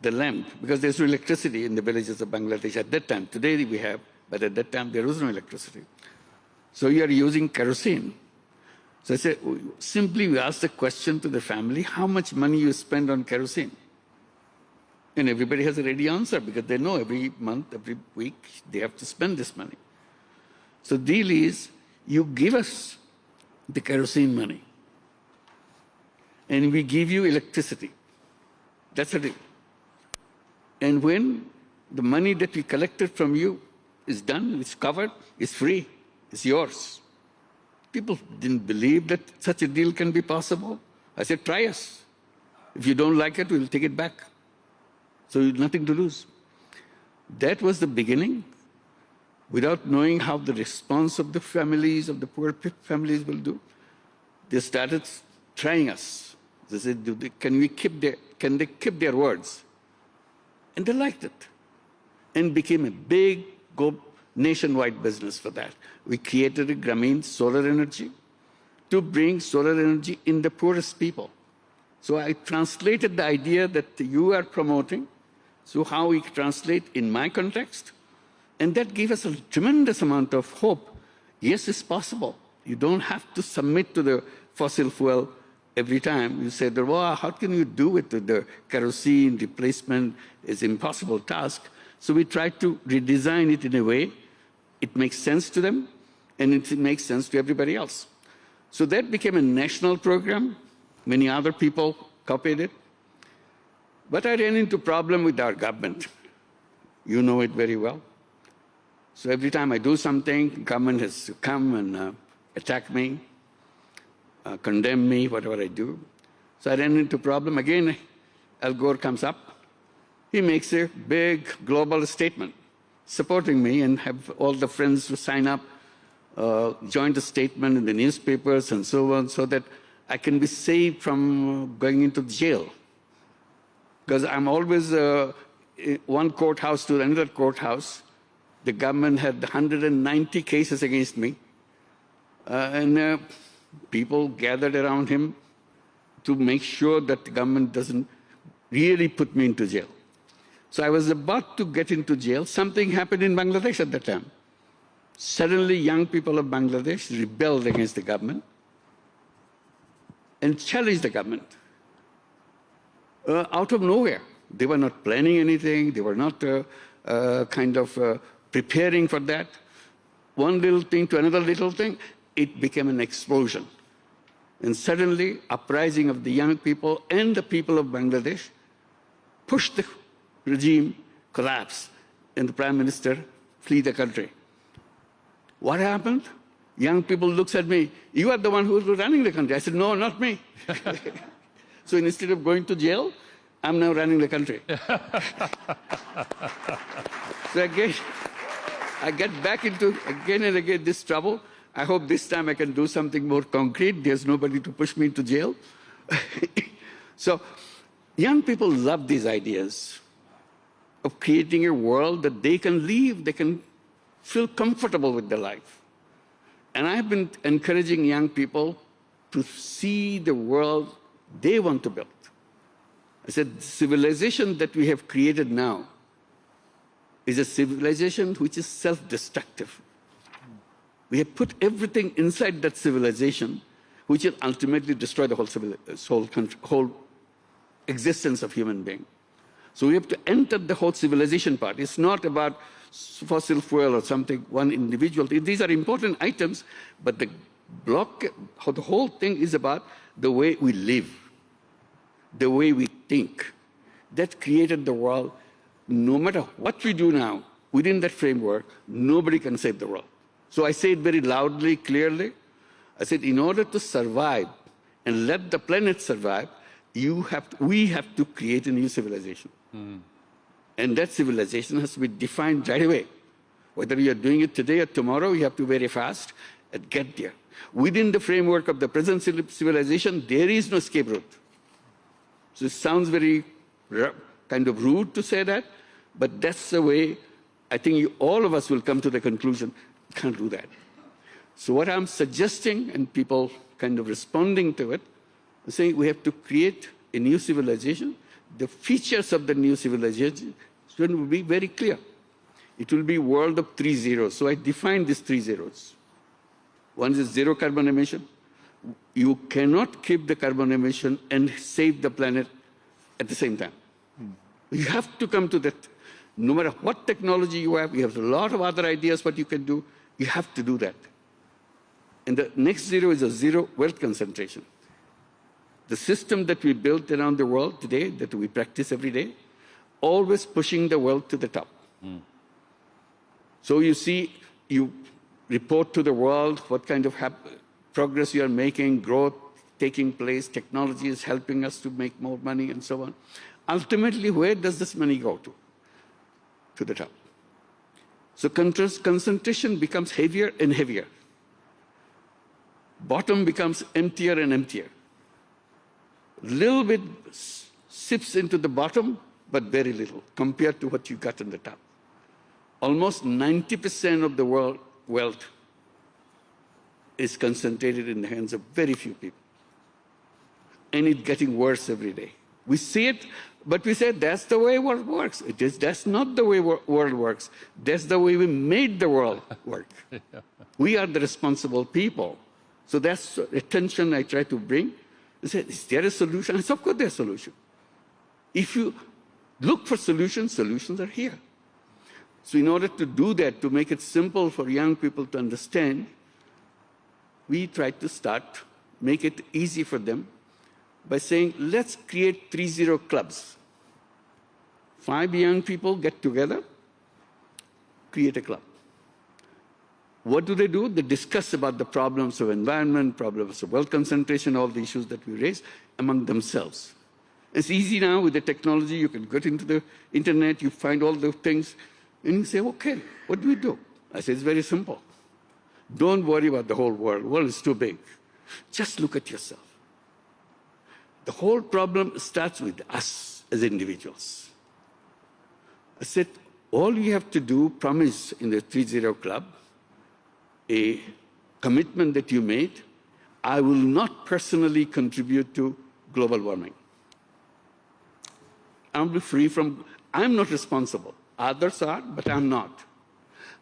the lamp, because there's no electricity in the villages of Bangladesh at that time. Today we have, but at that time there was no electricity. So you are using kerosene. So I said, simply we ask the question to the family, how much money you spend on kerosene? And everybody has a ready answer because they know every month, every week, they have to spend this money. So the deal is, you give us the kerosene money, and we give you electricity. That's the deal. And when the money that we collected from you is done, it's covered, it's free, it's yours. People didn't believe that such a deal can be possible. I said, try us. If you don't like it, we'll take it back. So you have nothing to lose. That was the beginning. Without knowing how the response of the families, of the poor families will do, they started trying us. They said, can they keep their words? And they liked it. And became a big, nationwide business for that. We created a Grameen solar energy to bring solar energy in the poorest people. So I translated the idea that you are promoting, so how we translate in my context, and that gave us a tremendous amount of hope. Yes, it's possible. You don't have to submit to the fossil fuel every time. You say, well, how can you do it? The kerosene replacement is an impossible task. So we tried to redesign it in a way it makes sense to them, and it makes sense to everybody else. So that became a national program. Many other people copied it. But I ran into a problem with our government. You know it very well. So every time I do something, government has to come and attack me, condemn me, whatever I do. So I ran into a problem. Again, Al Gore comes up. He makes a big global statement supporting me and have all the friends to sign up, join the statement in the newspapers and so on, so that I can be saved from going into jail. Because I'm always one courthouse to another courthouse. The government had 190 cases against me. And people gathered around him to make sure that the government doesn't really put me into jail. So I was about to get into jail. Something happened in Bangladesh at that time. Suddenly, young people of Bangladesh rebelled against the government and challenged the government out of nowhere. They were not planning anything. They were not preparing for that. One little thing to another little thing, it became an explosion. And suddenly, uprising of the young people and the people of Bangladesh pushed the regime collapse, and the Prime Minister flee the country. What happened? Young people looks at me, you are the one who is running the country. I said, no, not me. So instead of going to jail, I'm now running the country. So again, I get back into, again and again, this trouble. I hope this time I can do something more concrete. There's nobody to push me into jail. So young people love these ideas of creating a world that they can live, they can feel comfortable with their life. And I've been encouraging young people to see the world they want to build. I said, the civilization that we have created now is a civilization which is self-destructive. We have put everything inside that civilization, which will ultimately destroy the whole existence of human being. So we have to enter the whole civilization part. It's not about fossil fuel or something, one individual. These are important items, but the whole thing is about the way we live, the way we think. That created the world. No matter what we do now, within that framework, nobody can save the world. So I say it very loudly, clearly. I said, in order to survive and let the planet survive, we have to create a new civilization. And that civilization has to be defined right away. Whether you're doing it today or tomorrow, you have to very fast and get there. Within the framework of the present civilization, there is no escape route. So it sounds very kind of rude to say that, but that's the way I think all of us will come to the conclusion, we can't do that. So what I'm suggesting, and people kind of responding to it, is saying we have to create a new civilization. The features of the new civilization will be very clear. It will be a world of 3 zeros. So I defined these 3 zeros. One is zero carbon emission. You cannot keep the carbon emission and save the planet at the same time. You have to come to that. No matter what technology you have a lot of other ideas what you can do. You have to do that. And the next zero is a zero wealth concentration. The system that we built around the world today, that we practice every day, always pushing the wealth to the top. So you see, you report to the world what kind of progress you are making, growth taking place, technology is helping us to make more money and so on. Ultimately, where does this money go to? To the top. So concentration becomes heavier and heavier. Bottom becomes emptier and emptier. Little bit sips into the bottom, but very little compared to what you got on the top. Almost 90% of the world wealth is concentrated in the hands of very few people. And it's getting worse every day. We see it, but we say that's the way world works. That's not the way world works. That's the way we made the world work. We are the responsible people. So that's attention I try to bring. I said, is there a solution? I said, of course there's a solution. If you look for solutions, solutions are here. So in order to do that, to make it simple for young people to understand, we try to make it easy for them by saying, let's create 3 zero clubs. 5 young people get together, create a club. What do? They discuss about the problems of environment, problems of wealth concentration, all the issues that we raise among themselves. It's easy now with the technology. You can get into the internet, you find all the things, and you say, okay, what do we do? I say, it's very simple. Don't worry about the whole world. The world is too big. Just look at yourself. The whole problem starts with us as individuals. I said, all you have to do, promise in the 3-0 Club, a commitment that you made, I will not personally contribute to global warming. I'll be free from, I'm not responsible. Others are, but I'm not.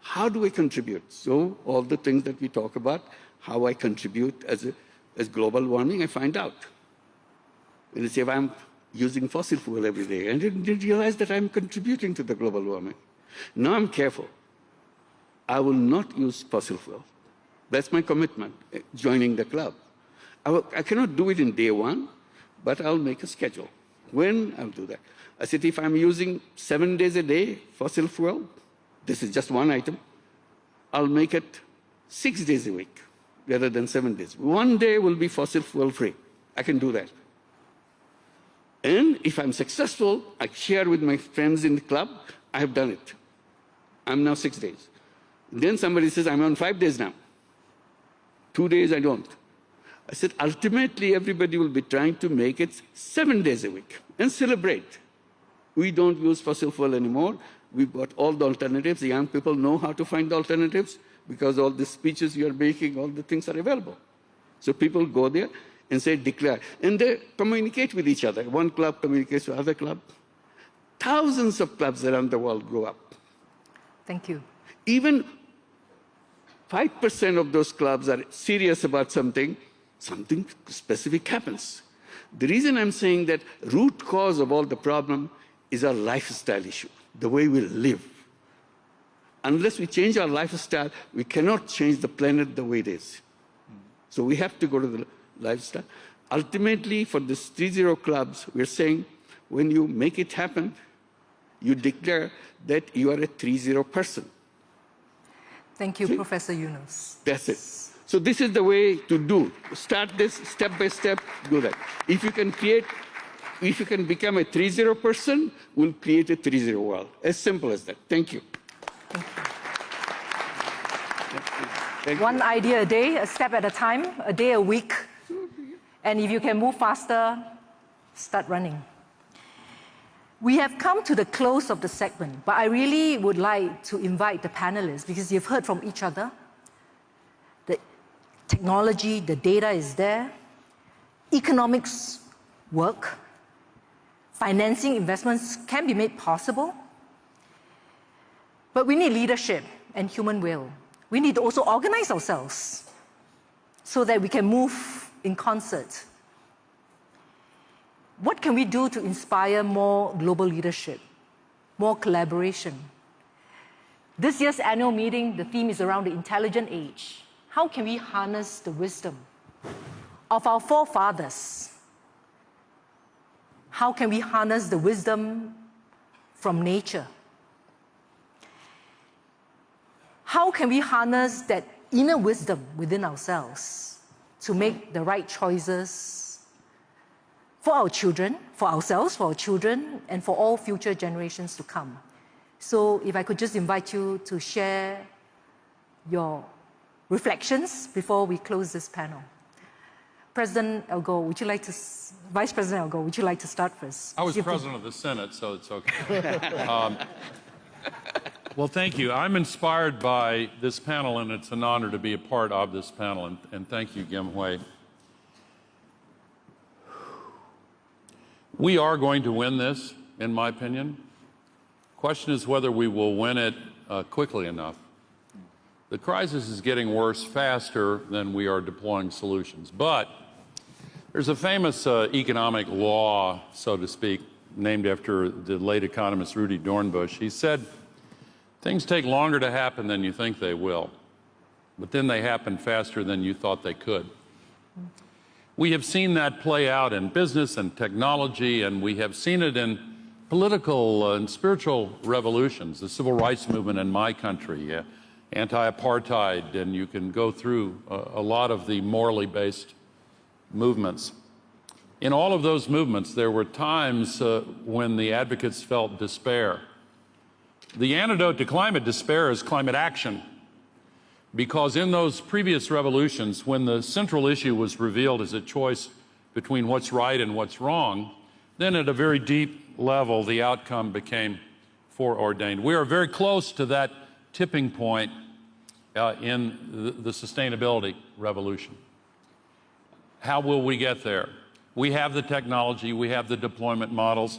How do I contribute? So all the things that we talk about, how I contribute as global warming, I find out. And they say, if I'm using fossil fuel every day, and I didn't realize that I'm contributing to the global warming. Now I'm careful. I will not use fossil fuel. That's my commitment, joining the club. I cannot do it in day one, but I'll make a schedule. When I'll do that. I said, if I'm using 7 days a day fossil fuel, this is just one item, I'll make it 6 days a week rather than 7 days. One day will be fossil fuel free. I can do that. And if I'm successful, I share with my friends in the club, I have done it. I'm now 6 days. Then somebody says, I'm on 5 days now. 2 days I don't. I said, ultimately, everybody will be trying to make it 7 days a week and celebrate. We don't use fossil fuel anymore. We've got all the alternatives. The young people know how to find the alternatives because all the speeches you're making, all the things are available. So people go there and say, declare. And they communicate with each other. One club communicates with other club. Thousands of clubs around the world grow up. Thank you. Even 5% of those clubs are serious about something specific happens. The reason I'm saying that root cause of all the problem is our lifestyle issue, the way we live. Unless we change our lifestyle, we cannot change the planet the way it is. So we have to go to the lifestyle. Ultimately, for these 3-0 clubs, we're saying when you make it happen, you declare that you are a 3-0 person. Thank you, Professor Yunus. That's it. So this is the way to do. Start this step by step, do that. If you can become a 3-0 person, we'll create a 3-0 world. As simple as that. Thank you. Thank you. One idea a day, a step at a time, a day a week. And if you can move faster, start running. We have come to the close of the segment, but I really would like to invite the panelists, because you've heard from each other. The technology, the data is there. Economics work. Financing investments can be made possible. But we need leadership and human will. We need to also organize ourselves so that we can move in concert. What can we do to inspire more global leadership, more collaboration? This year's annual meeting, the theme is around the intelligent age. How can we harness the wisdom of our forefathers? How can we harness the wisdom from nature? How can we harness that inner wisdom within ourselves to make the right choices for our children, for ourselves, for our children, and for all future generations to come? So if I could just invite you to share your reflections before we close this panel. President Al Gore, would you like to, Vice President Al Gore, would you like to start first? I was President of the Senate, so it's okay. Well, thank you. I'm inspired by this panel, and it's an honor to be a part of this panel, and thank you, Gim Hui. We are going to win this, in my opinion. Question is whether we will win it quickly enough. The crisis is getting worse faster than we are deploying solutions. But there's a famous economic law, so to speak, named after the late economist Rudy Dornbush. He said, things take longer to happen than you think they will, but then they happen faster than you thought they could. We have seen that play out in business and technology, and we have seen it in political and spiritual revolutions, the civil rights movement in my country, anti-apartheid, and you can go through a lot of the morally based movements. In all of those movements, there were times when the advocates felt despair. The antidote to climate despair is climate action, because in those previous revolutions, when the central issue was revealed as a choice between what's right and what's wrong, then at a very deep level, the outcome became foreordained. We are very close to that tipping point in the sustainability revolution. How will we get there? We have the technology, we have the deployment models.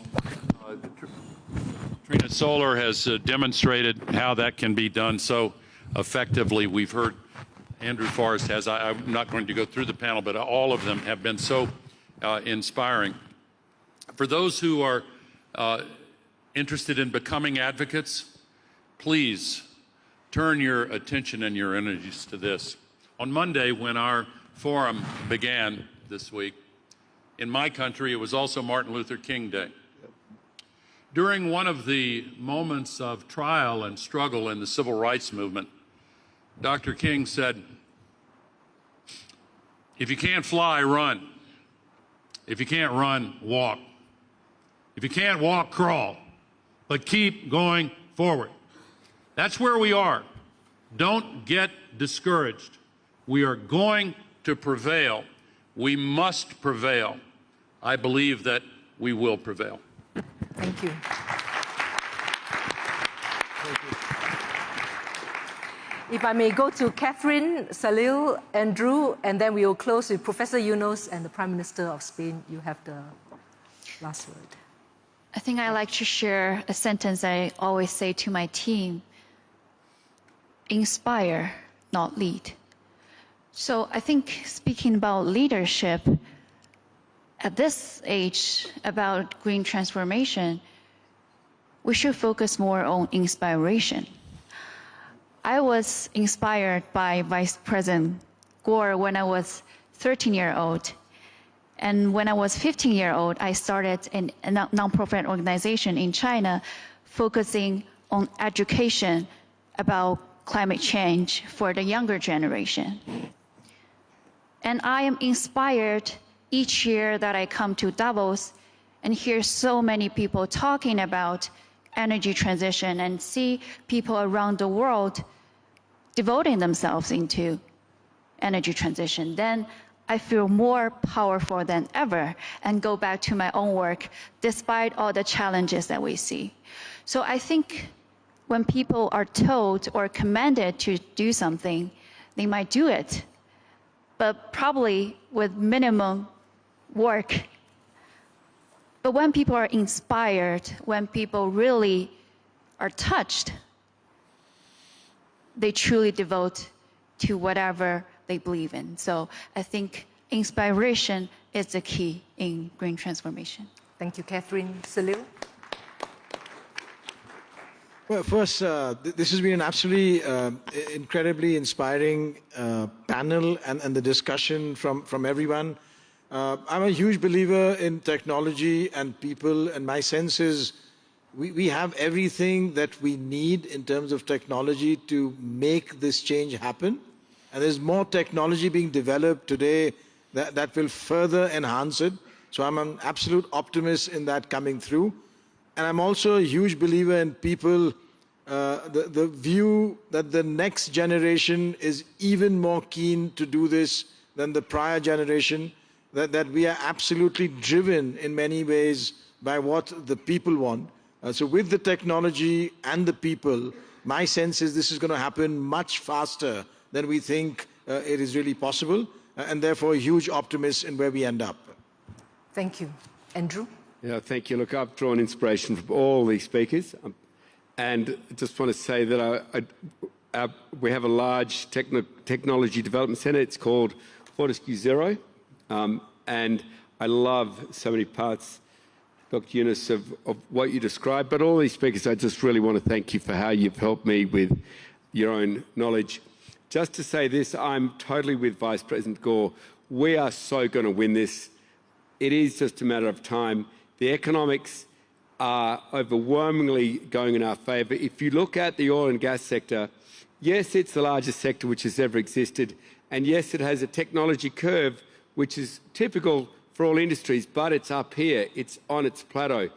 Trina Solar has demonstrated how that can be done so effectively. We've heard Andrew Forrest has. I'm not going to go through the panel, but all of them have been so inspiring. For those who are interested in becoming advocates, please turn your attention and your energies to this. On Monday, when our forum began this week, in my country, it was also Martin Luther King Day. During one of the moments of trial and struggle in the civil rights movement, Dr. King said, "If you can't fly, run. If you can't run, walk. If you can't walk, crawl. But keep going forward." That's where we are. Don't get discouraged. We are going to prevail. We must prevail. I believe that we will prevail. Thank you. If I may go to Catherine, Salil, Andrew, and then we will close with Professor Yunus and the Prime Minister of Spain. You have the last word. I think I like to share a sentence I always say to my team: inspire, not lead. So I think speaking about leadership at this age, about green transformation, we should focus more on inspiration. I was inspired by Vice President Gore when I was 13-year-old. And when I was 15-year-old, I started a non-profit organization in China focusing on education about climate change for the younger generation. And I am inspired each year that I come to Davos and hear so many people talking about energy transition and see people around the world devoting themselves into energy transition. Then I feel more powerful than ever and go back to my own work despite all the challenges that we see. So I think when people are told or commanded to do something, they might do it, but probably with minimum work. But when people are inspired, when people really are touched, they truly devote to whatever they believe in. So I think inspiration is the key in green transformation. Thank you, Catherine. Salil? Well, first, this has been an absolutely incredibly inspiring panel and the discussion from everyone. I'm a huge believer in technology and people, and my sense is we have everything that we need in terms of technology to make this change happen. And there's more technology being developed today that will further enhance it. So I'm an absolute optimist in that coming through. And I'm also a huge believer in people, the view that the next generation is even more keen to do this than the prior generation, that we are absolutely driven in many ways by what the people want. So with the technology and the people, my sense is this is going to happen much faster than we think it is really possible, and therefore a huge optimist in where we end up. Thank you. Andrew? Yeah, thank you. Look, I've drawn inspiration from all these speakers, and I just want to say that we have a large technology development centre. It's called Fortescue Zero, and I love so many parts, Dr. Yunus, of what you described. But all these speakers, I just really want to thank you for how you've helped me with your own knowledge. Just to say this, I'm totally with Vice President Gore. We are so going to win this. It is just a matter of time. The economics are overwhelmingly going in our favour. If you look at the oil and gas sector, yes, it's the largest sector which has ever existed, and yes, it has a technology curve which is typical for all industries, but it's up here, it's on its plateau.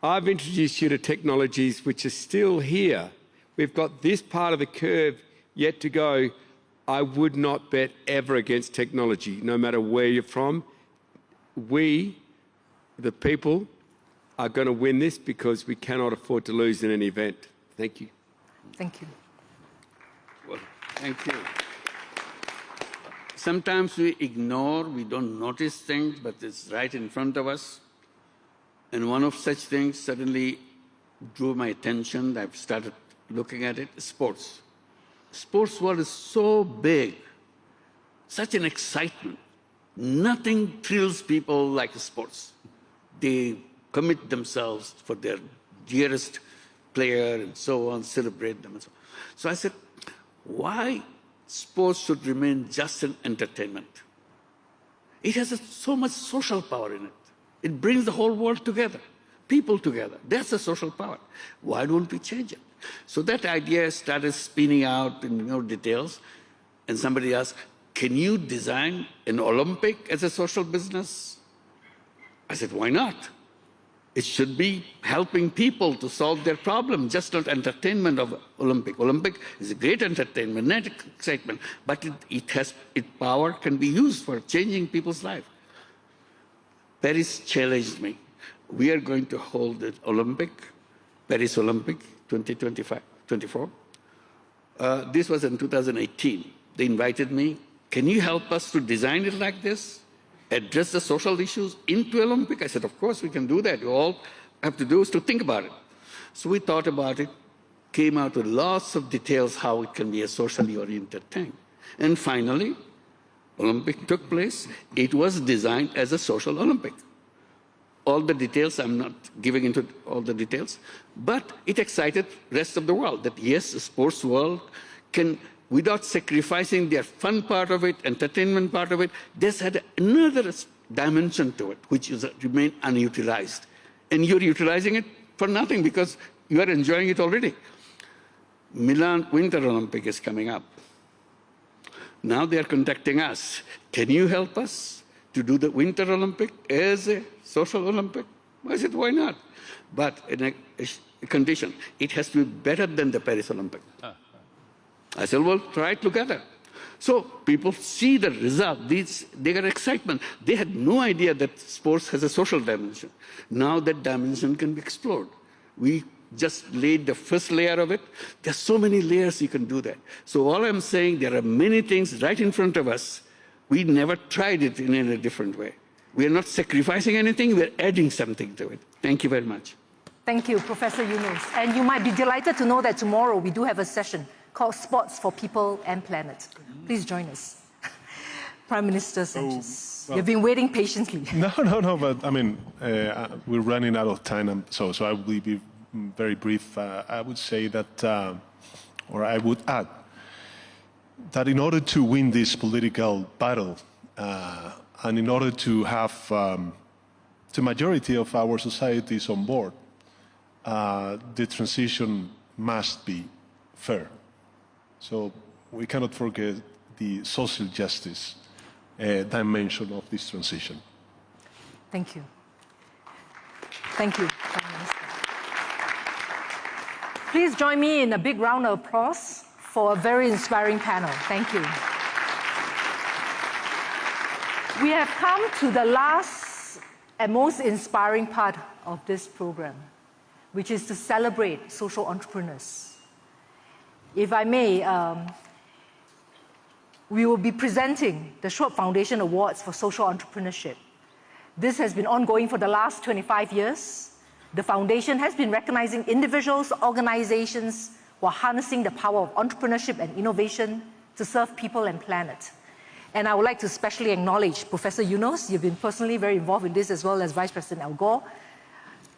I've introduced you to technologies which are still here. We've got this part of the curve yet to go. I would not bet ever against technology, no matter where you're from. we, the people, are going to win this because we cannot afford to lose in any event. Thank you. Thank you. Well, thank you. Sometimes we ignore, we don't notice things, but it's right in front of us. And one of such things suddenly drew my attention. I've started looking at it, sports. Sports world is so big, such an excitement. Nothing thrills people like sports. They commit themselves for their dearest player and so on, celebrate them and so on. So I said, why sports should remain just an entertainment? It has so much social power in it. It brings the whole world together, people together. That's the social power. Why don't we change it? So that idea started spinning out in details, and somebody asked, can you design an Olympic as a social business? I said, why not? It should be helping people to solve their problem, just not entertainment of Olympic. Olympic is a great entertainment, not excitement, but its power can be used for changing people's lives. Paris challenged me. We are going to hold the Paris Olympic 2024. This was in 2018. They invited me. Can you help us to design it like this? Address the social issues into Olympic? I said, of course we can do that. All I have to do is to think about it. So we thought about it, came out with lots of details how it can be a socially oriented thing. And finally, Olympic took place. It was designed as a social Olympic. All the details, I'm not giving into all the details, but it excited the rest of the world that yes, the sports world can, without sacrificing their fun part of it, entertainment part of it, this had another dimension to it, which is remain unutilized. And you're utilizing it for nothing because you are enjoying it already. Milan Winter Olympic is coming up. Now they are contacting us. Can you help us to do the Winter Olympic as a social Olympic? I said, why not? But in a condition, it has to be better than the Paris Olympic. I said, well, try it together. So people see the result. They got excitement. They had no idea that sports has a social dimension. Now that dimension can be explored. We just laid the first layer of it. There's so many layers you can do that. So all I'm saying, there are many things right in front of us. We never tried it in a different way. We are not sacrificing anything. We're adding something to it. Thank you very much. Thank you, Professor Yunus. And you might be delighted to know that tomorrow we do have a session called Sports for People and Planet. Please join us. Prime Minister Sanchez, you've been waiting patiently. No, but I mean, we're running out of time, so I will be very brief. I would say that, or I would add, that in order to win this political battle, and in order to have the majority of our societies on board, the transition must be fair. So we cannot forget the social justice dimension of this transition. Thank you. Thank you, Prime Minister. Please join me in a big round of applause for a very inspiring panel. Thank you. We have come to the last and most inspiring part of this program, which is to celebrate social entrepreneurs. If I may, we will be presenting the Schwab Foundation Awards for Social Entrepreneurship. This has been ongoing for the last 25 years. The foundation has been recognizing individuals, organizations who are harnessing the power of entrepreneurship and innovation to serve people and planet. And I would like to especially acknowledge Professor Yunus. You've been personally very involved in this, as well as Vice President Gore,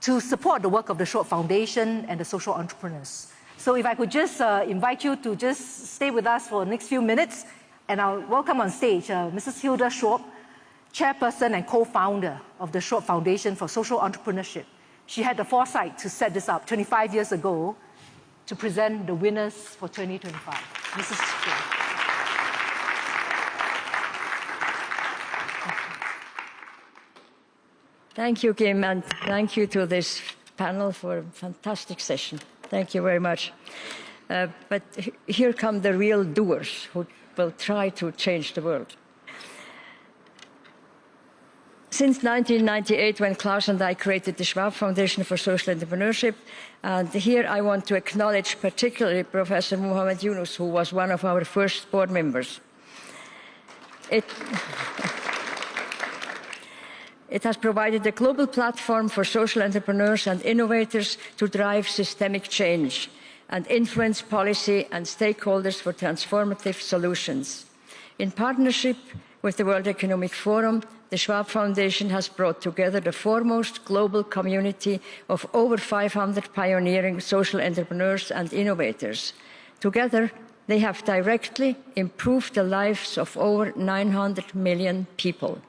to support the work of the Schwab Foundation and the social entrepreneurs. So if I could just invite you to just stay with us for the next few minutes, and I'll welcome on stage Mrs. Hilda Schwab, chairperson and co-founder of the Schwab Foundation for Social Entrepreneurship. She had the foresight to set this up 25 years ago to present the winners for 2025. Mrs. Schwab. Thank you, Kim, and thank you to this panel for a fantastic session. Thank you very much. But here come the real doers who will try to change the world. since 1998, when Klaus and I created the Schwab Foundation for Social Entrepreneurship. And here I want to acknowledge particularly Professor Muhammad Yunus, who was one of our first board members. It has provided a global platform for social entrepreneurs and innovators to drive systemic change and influence policy and stakeholders for transformative solutions. In partnership with the World Economic Forum, the Schwab Foundation has brought together the foremost global community of over 500 pioneering social entrepreneurs and innovators. Together, they have directly improved the lives of over 900 million people.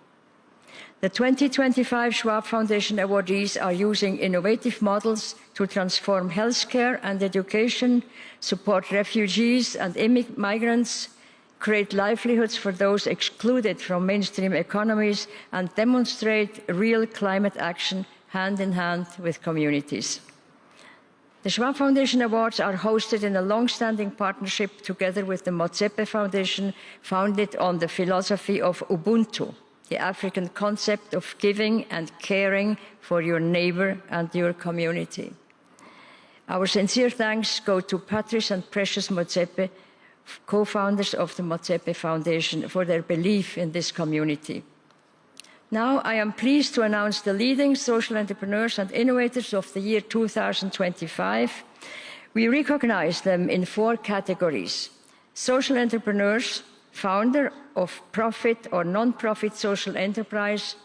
The 2025 Schwab Foundation awardees are using innovative models to transform healthcare and education, support refugees and migrants, create livelihoods for those excluded from mainstream economies, and demonstrate real climate action hand in hand with communities. The Schwab Foundation Awards are hosted in a long-standing partnership together with the Motsepe Foundation, founded on the philosophy of Ubuntu, the African concept of giving and caring for your neighbor and your community. Our sincere thanks go to Patrice and Precious Motsepe, co-founders of the Motsepe Foundation, for their belief in this community. Now I am pleased to announce the leading social entrepreneurs and innovators of the year 2025. We recognize them in 4 categories: social entrepreneurs, founder of profit or non-profit social enterprise,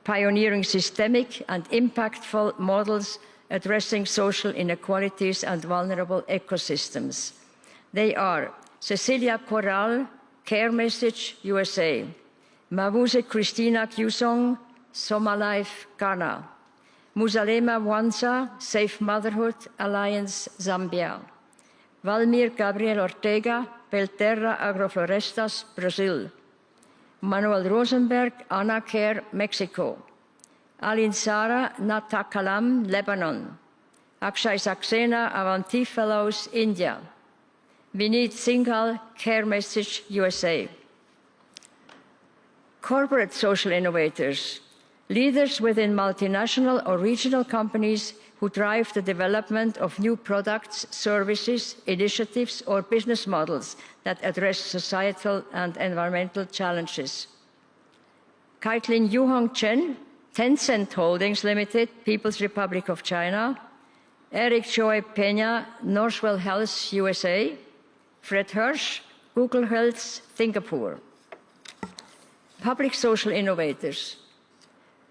pioneering systemic and impactful models addressing social inequalities and vulnerable ecosystems. They are Cecilia Corral, Care Message, USA; Mabuse Christina Kyusong, Somalife, Ghana; Musalema Wanza, Safe Motherhood Alliance, Zambia; Valmir Gabriel Ortega, Belterra Agroflorestas, Brazil; Manuel Rosenberg, Anna Care, Mexico; Alin Sara Natakalam, Lebanon; Akshay Saxena, Avanti Fellows, India; Vineet Singhal, Care Message, USA. Corporate social innovators, leaders within multinational or regional companies who drive the development of new products, services, initiatives, or business models that address societal and environmental challenges. Kaitlin Yuhong Chen, Tencent Holdings Limited, People's Republic of China; Eric Joy Peña, Northwell Health, USA; Fred Hirsch, Google Health, Singapore. Public social innovators,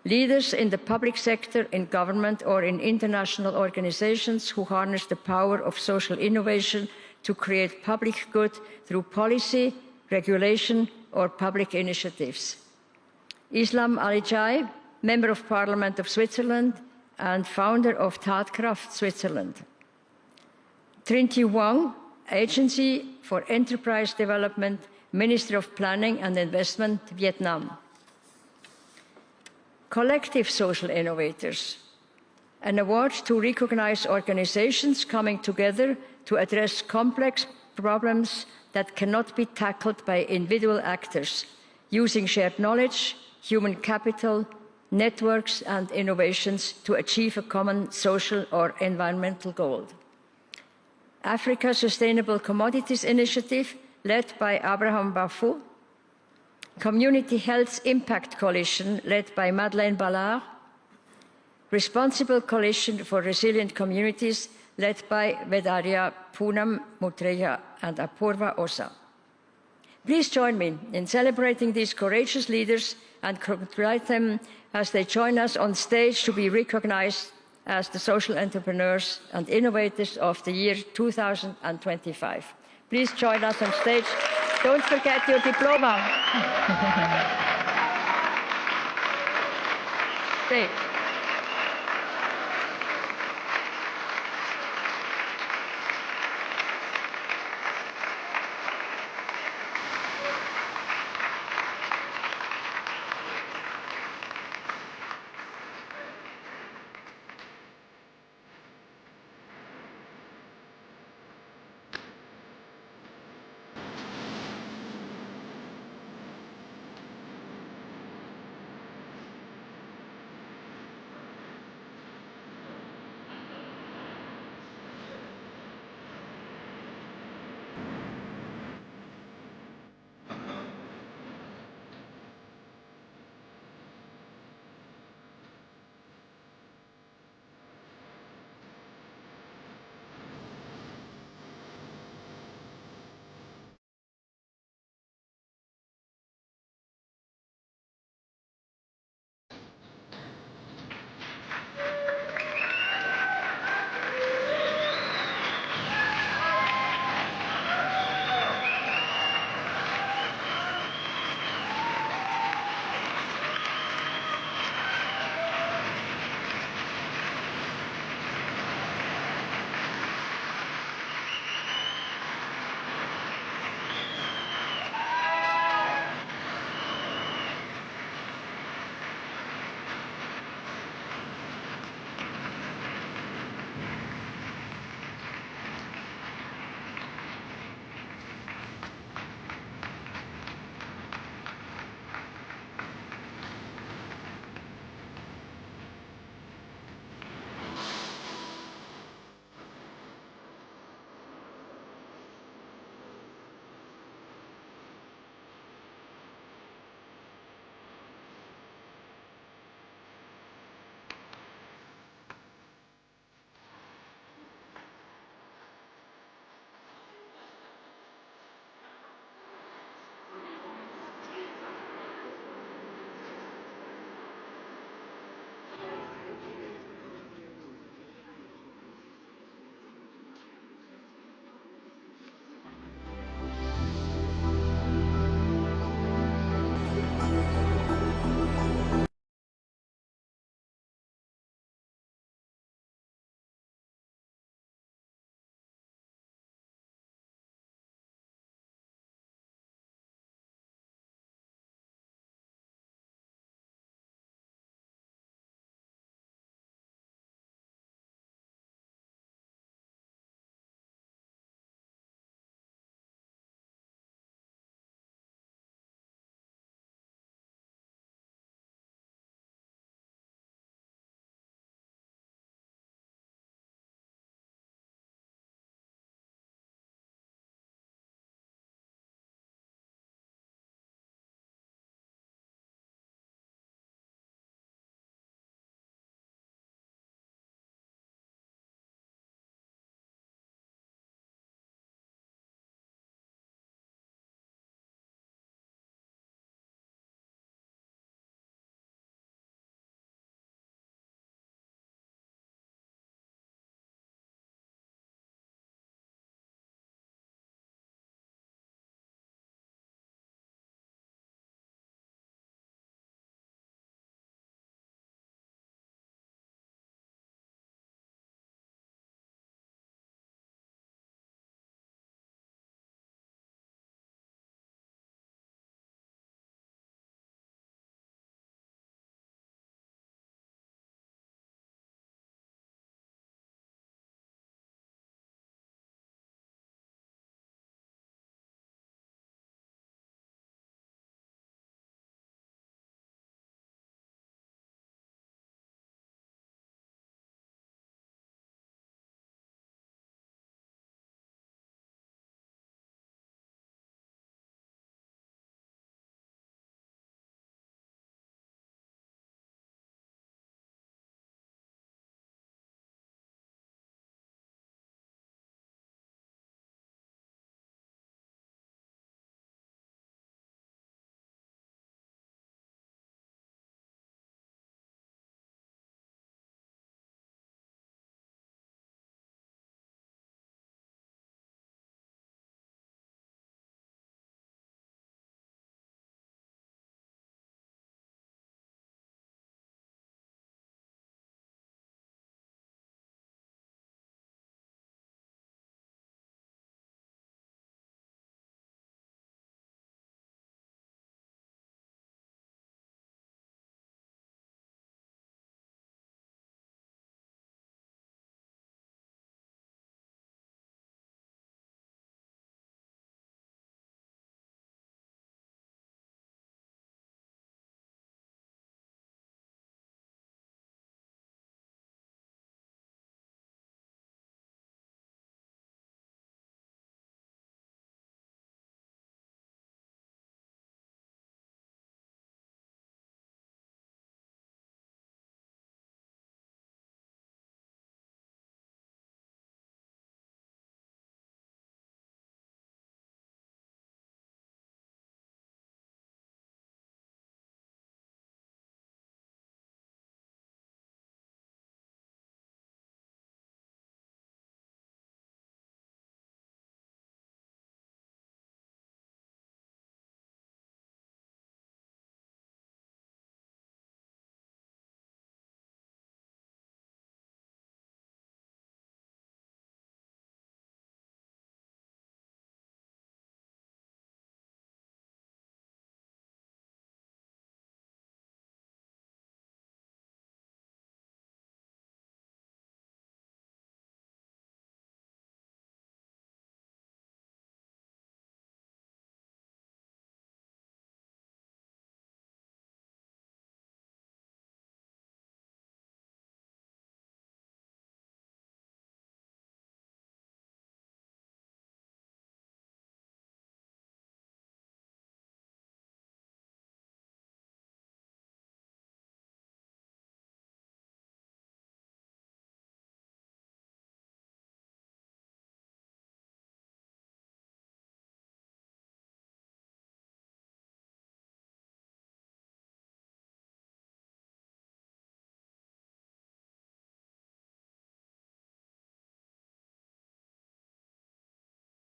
leaders in the public sector, in government, or in international organizations who harness the power of social innovation to create public good through policy, regulation, or public initiatives. Islam Alijai, Member of Parliament of Switzerland and founder of Tatkraft Switzerland. Trinity Wang, Agency for Enterprise Development, Minister of Planning and Investment, Vietnam. Collective social innovators, an award to recognize organizations coming together to address complex problems that cannot be tackled by individual actors, using shared knowledge, human capital, networks, and innovations to achieve a common social or environmental goal. Africa Sustainable Commodities Initiative, led by Abraham Bafou. Community Health Impact Coalition, led by Madeleine Ballard. Responsible Coalition for Resilient Communities, led by Vedaria Poonam Mutreya and Apurva Osa. Please join me in celebrating these courageous leaders and congratulate them as they join us on stage to be recognized as the social entrepreneurs and innovators of the year 2025. Please join us on stage. Don't forget your diploma. Stay.